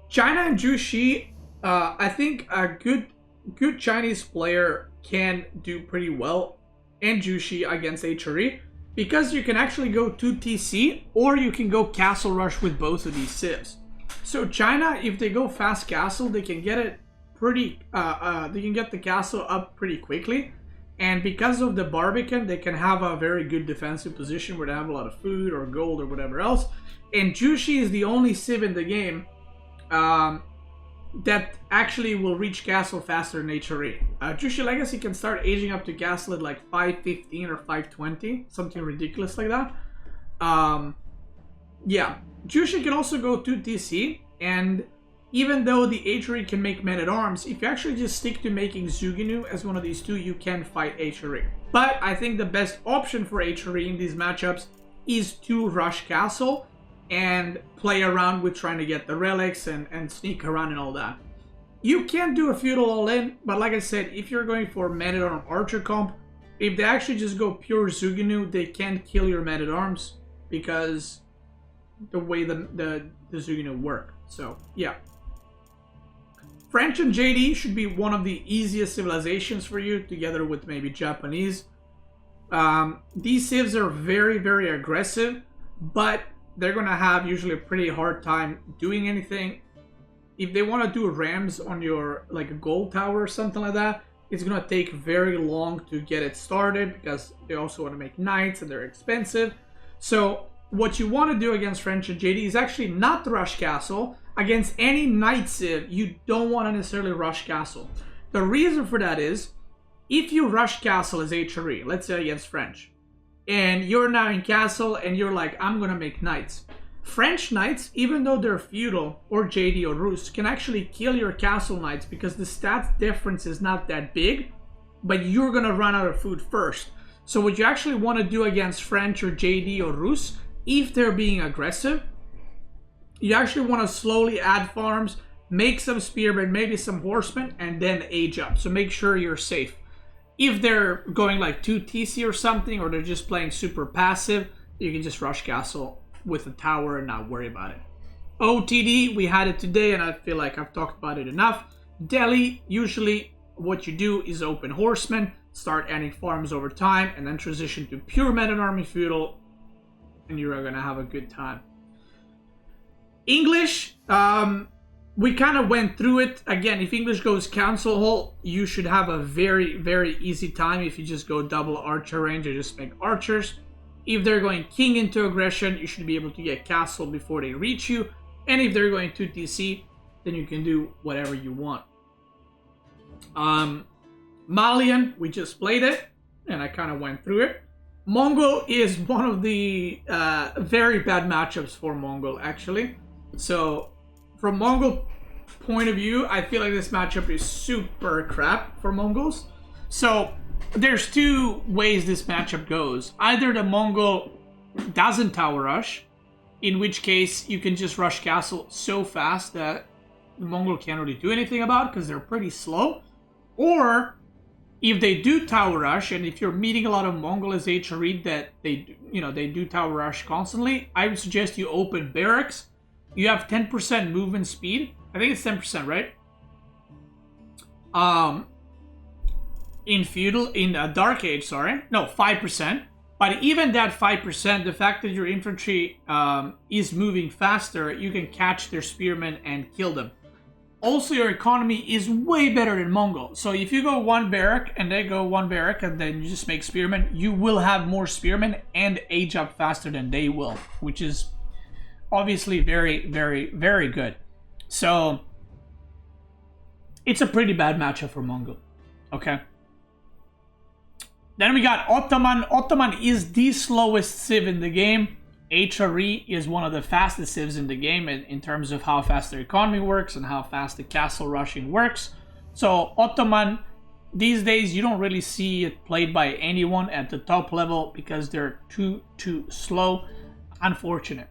China and Jushi, I think a good Chinese player can do pretty well, and Jushi against HRE, because you can actually go 2 TC, or you can go castle rush with both of these civs. So China, if they go fast castle, they can get it pretty, they can get the castle up pretty quickly. And because of the Barbican, they can have a very good defensive position where they have a lot of food or gold or whatever else. And Jushi is the only civ in the game that actually will reach castle faster than HRE. Jushi Legacy can start aging up to castle at like 515 or 520, something ridiculous like that. Yeah, Jushi can also go 2 TC, and even though the HRE can make men-at-arms, if you actually just stick to making Zuginu as one of these two, you can fight HRE. But I think the best option for HRE in these matchups is to rush castle and play around with trying to get the relics and sneak around and all that. You can do a feudal all-in, but like I said, if you're going for men-at-arm archer comp, if they actually just go pure Zuginu, they can kill your men-at-arms because the way the Zuginu work. So, yeah. French and JD should be one of the easiest civilizations for you, together with maybe Japanese. These civs are very, very aggressive, but they're going to have usually a pretty hard time doing anything. If they want to do rams on your, like a gold tower or something like that, it's going to take very long to get it started, because they also want to make knights and they're expensive. So what you want to do against French and JD is actually not the rush castle. Against any knight civ, you don't want to necessarily rush castle. The reason for that is, if you rush castle as HRE, let's say against French, and you're now in castle and you're like, I'm gonna make knights. French knights, even though they're feudal or JD or Rus, can actually kill your castle knights because the stats difference is not that big, but you're gonna run out of food first. So what you actually want to do against French or JD or Rus, if they're being aggressive, you actually want to slowly add farms, make some spearmen, maybe some horsemen, and then age up. So make sure you're safe. If they're going like 2 TC or something, or they're just playing super passive, you can just rush castle with a tower and not worry about it. OTD, we had it today, and I feel like I've talked about it enough. Delhi, usually what you do is open horsemen, start adding farms over time, and then transition to pure men-at-army feudal, and you're going to have a good time. English, we kind of went through it. Again, if English goes council hall, you should have a very, very easy time if you just go double archer range or just make archers. If they're going king into aggression, you should be able to get castle before they reach you. And if they're going 2 TC, then you can do whatever you want. Malian, we just played it, and I kind of went through it. Mongol is one of the very bad matchups for Mongol, actually. So, from Mongol point of view, I feel like this matchup is super crap for Mongols. So, there's 2 ways this matchup goes. Either the Mongol doesn't tower rush, in which case you can just rush castle so fast that the Mongol can't really do anything about it because they're pretty slow. Or if they do tower rush, and if you're meeting a lot of Mongol as HRE that they do tower rush constantly, I would suggest you open barracks. You have 10% movement speed. I think it's 10%, right? In Dark Age, sorry. No, 5%. But even that 5%, the fact that your infantry is moving faster, you can catch their spearmen and kill them. Also, your economy is way better than Mongol. So if you go 1 barrack and they go 1 barrack and then you just make spearmen, you will have more spearmen and age up faster than they will, which is obviously very, very, very good. So it's a pretty bad matchup for Mongol. Okay. Then we got Ottoman. Ottoman is the slowest civ in the game. HRE is one of the fastest civs in the game in terms of how fast their economy works and how fast the castle rushing works. So Ottoman, these days you don't really see it played by anyone at the top level because they're too slow. Unfortunate.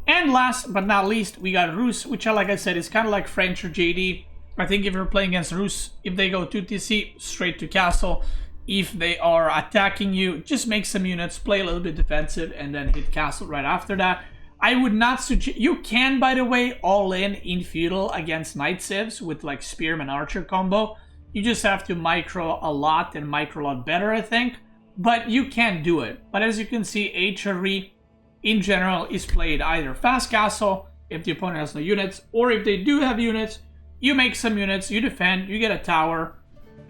And last but not least, we got Rus, which like I said is kind of like French or JD. I think if you're playing against Rus, if they go 2TC, straight to castle. If they are attacking you, just make some units, play a little bit defensive, and then hit castle right after that. I would not suggest... You can, by the way, all in feudal against knight civs with like spearman archer combo. You just have to micro a lot and micro a lot better, I think. But you can do it. But as you can see, HRE in general is played either fast castle, if the opponent has no units, or if they do have units, you make some units, you defend, you get a tower,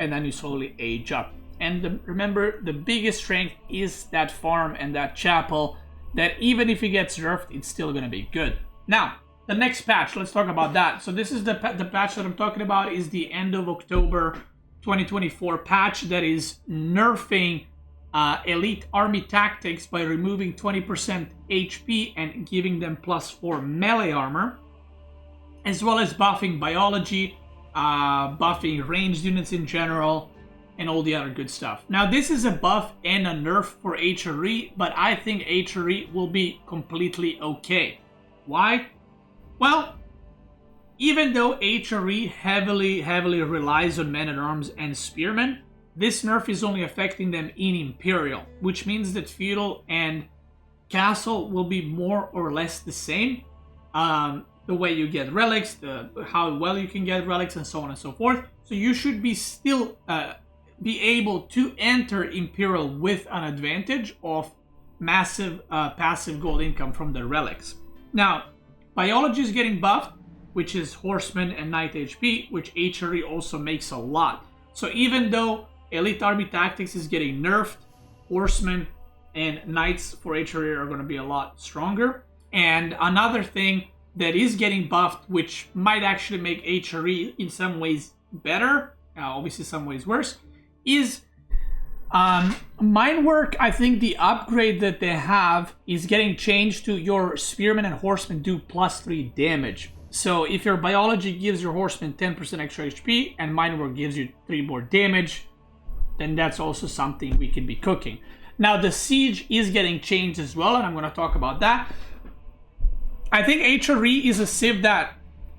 and then you slowly age up. And remember, the biggest strength is that farm and that chapel, that even if it gets nerfed, it's still going to be good. Now, the next patch, let's talk about that. So this is the patch that I'm talking about, is the end of October 2024 patch that is nerfing elite army tactics by removing 20% HP and giving them +4 melee armor, as well as buffing biology, buffing ranged units in general, and all the other good stuff. Now, this is a buff and a nerf for HRE, but I think HRE will be completely okay. Why? Well, even though HRE heavily relies on men-at-arms and spearmen, this nerf is only affecting them in Imperial, which means that feudal and castle will be more or less the same. The way you get relics, how well you can get relics, and so on and so forth. So you should be still be able to enter Imperial with an advantage of massive passive gold income from the relics. Now, biology is getting buffed, which is horseman and knight HP, which HRE also makes a lot. So even though elite army tactics is getting nerfed, horsemen and knights for HRE are going to be a lot stronger. And another thing that is getting buffed, which might actually make HRE in some ways better, obviously some ways worse, is mine work. I think the upgrade that they have is getting changed to your spearmen and horsemen do +3 damage. So if your biology gives your horsemen 10% extra HP and mine work gives you 3 more damage, then that's also something we could be cooking. Now the siege is getting changed as well, and I'm going to talk about that. I think HRE is a civ that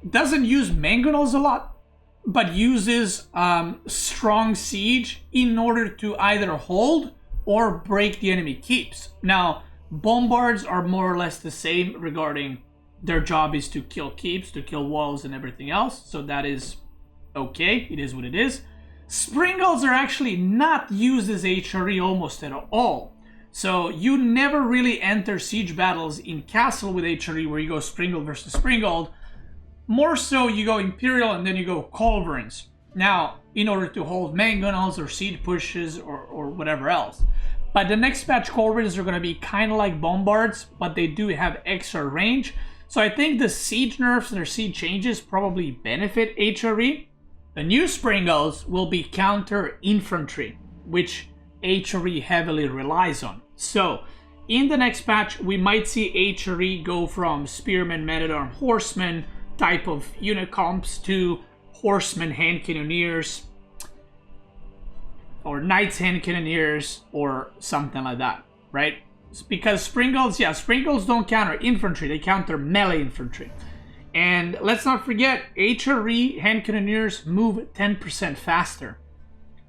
doesn't use mangonels a lot, but uses strong siege in order to either hold or break the enemy keeps. Now, bombards are more or less the same regarding their job is to kill keeps, to kill walls and everything else, so that is okay, it is what it is. Springles are actually not used as HRE almost at all. So you never really enter siege battles in castle with HRE where you go Springle versus Springled. More so you go Imperial and then you go Culverins. Now, in order to hold mangonels or siege pushes or whatever else. But the next patch Culverins are going to be kind of like bombards, but they do have extra range. So I think the siege nerfs and their siege changes probably benefit HRE. The new Springles will be counter infantry, which HRE heavily relies on. So, in the next patch, we might see HRE go from Spearman, Men-at-Arm, Horseman type of unit comps to Horseman, Hand Cannoneers, or Knights, Hand Cannoneers, or something like that, right? Because Springles, yeah, Springles don't counter infantry, they counter melee infantry. And let's not forget, HRE Hand Cannoneers move 10% faster.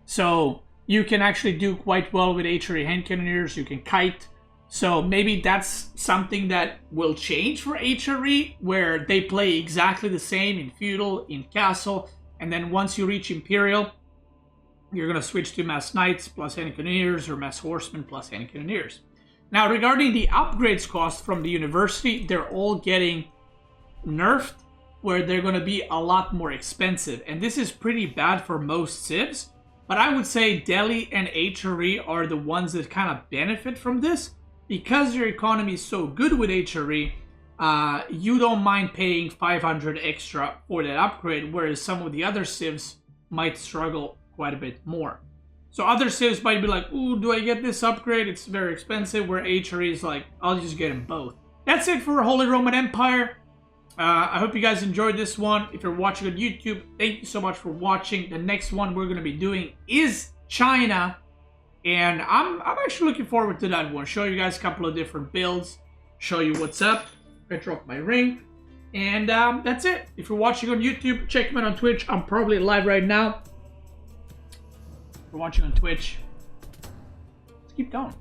So you can actually do quite well with HRE Hand Cannoneers, you can kite. So maybe that's something that will change for HRE, where they play exactly the same in Feudal, in Castle, and then once you reach Imperial, you're going to switch to Mass Knights plus Hand Cannoneers or Mass Horsemen plus Hand Cannoneers. Now regarding the upgrades cost from the University, they're all getting nerfed, where they're going to be a lot more expensive. And this is pretty bad for most civs, but I would say Delhi and HRE are the ones that kind of benefit from this. Because your economy is so good with HRE, you don't mind paying 500 extra for that upgrade, whereas some of the other civs might struggle quite a bit more. So other civs might be like, ooh, do I get this upgrade? It's very expensive. Where HRE is like, I'll just get them both. That's it for Holy Roman Empire. I hope you guys enjoyed this one. If you're watching on YouTube, thank you so much for watching. The next one we're going to be doing is China. And I'm actually looking forward to that one. Show you guys a couple of different builds. Show you what's up. I dropped my ring. And that's it. If you're watching on YouTube, check me out on Twitch. I'm probably live right now. If you're watching on Twitch, let's keep going.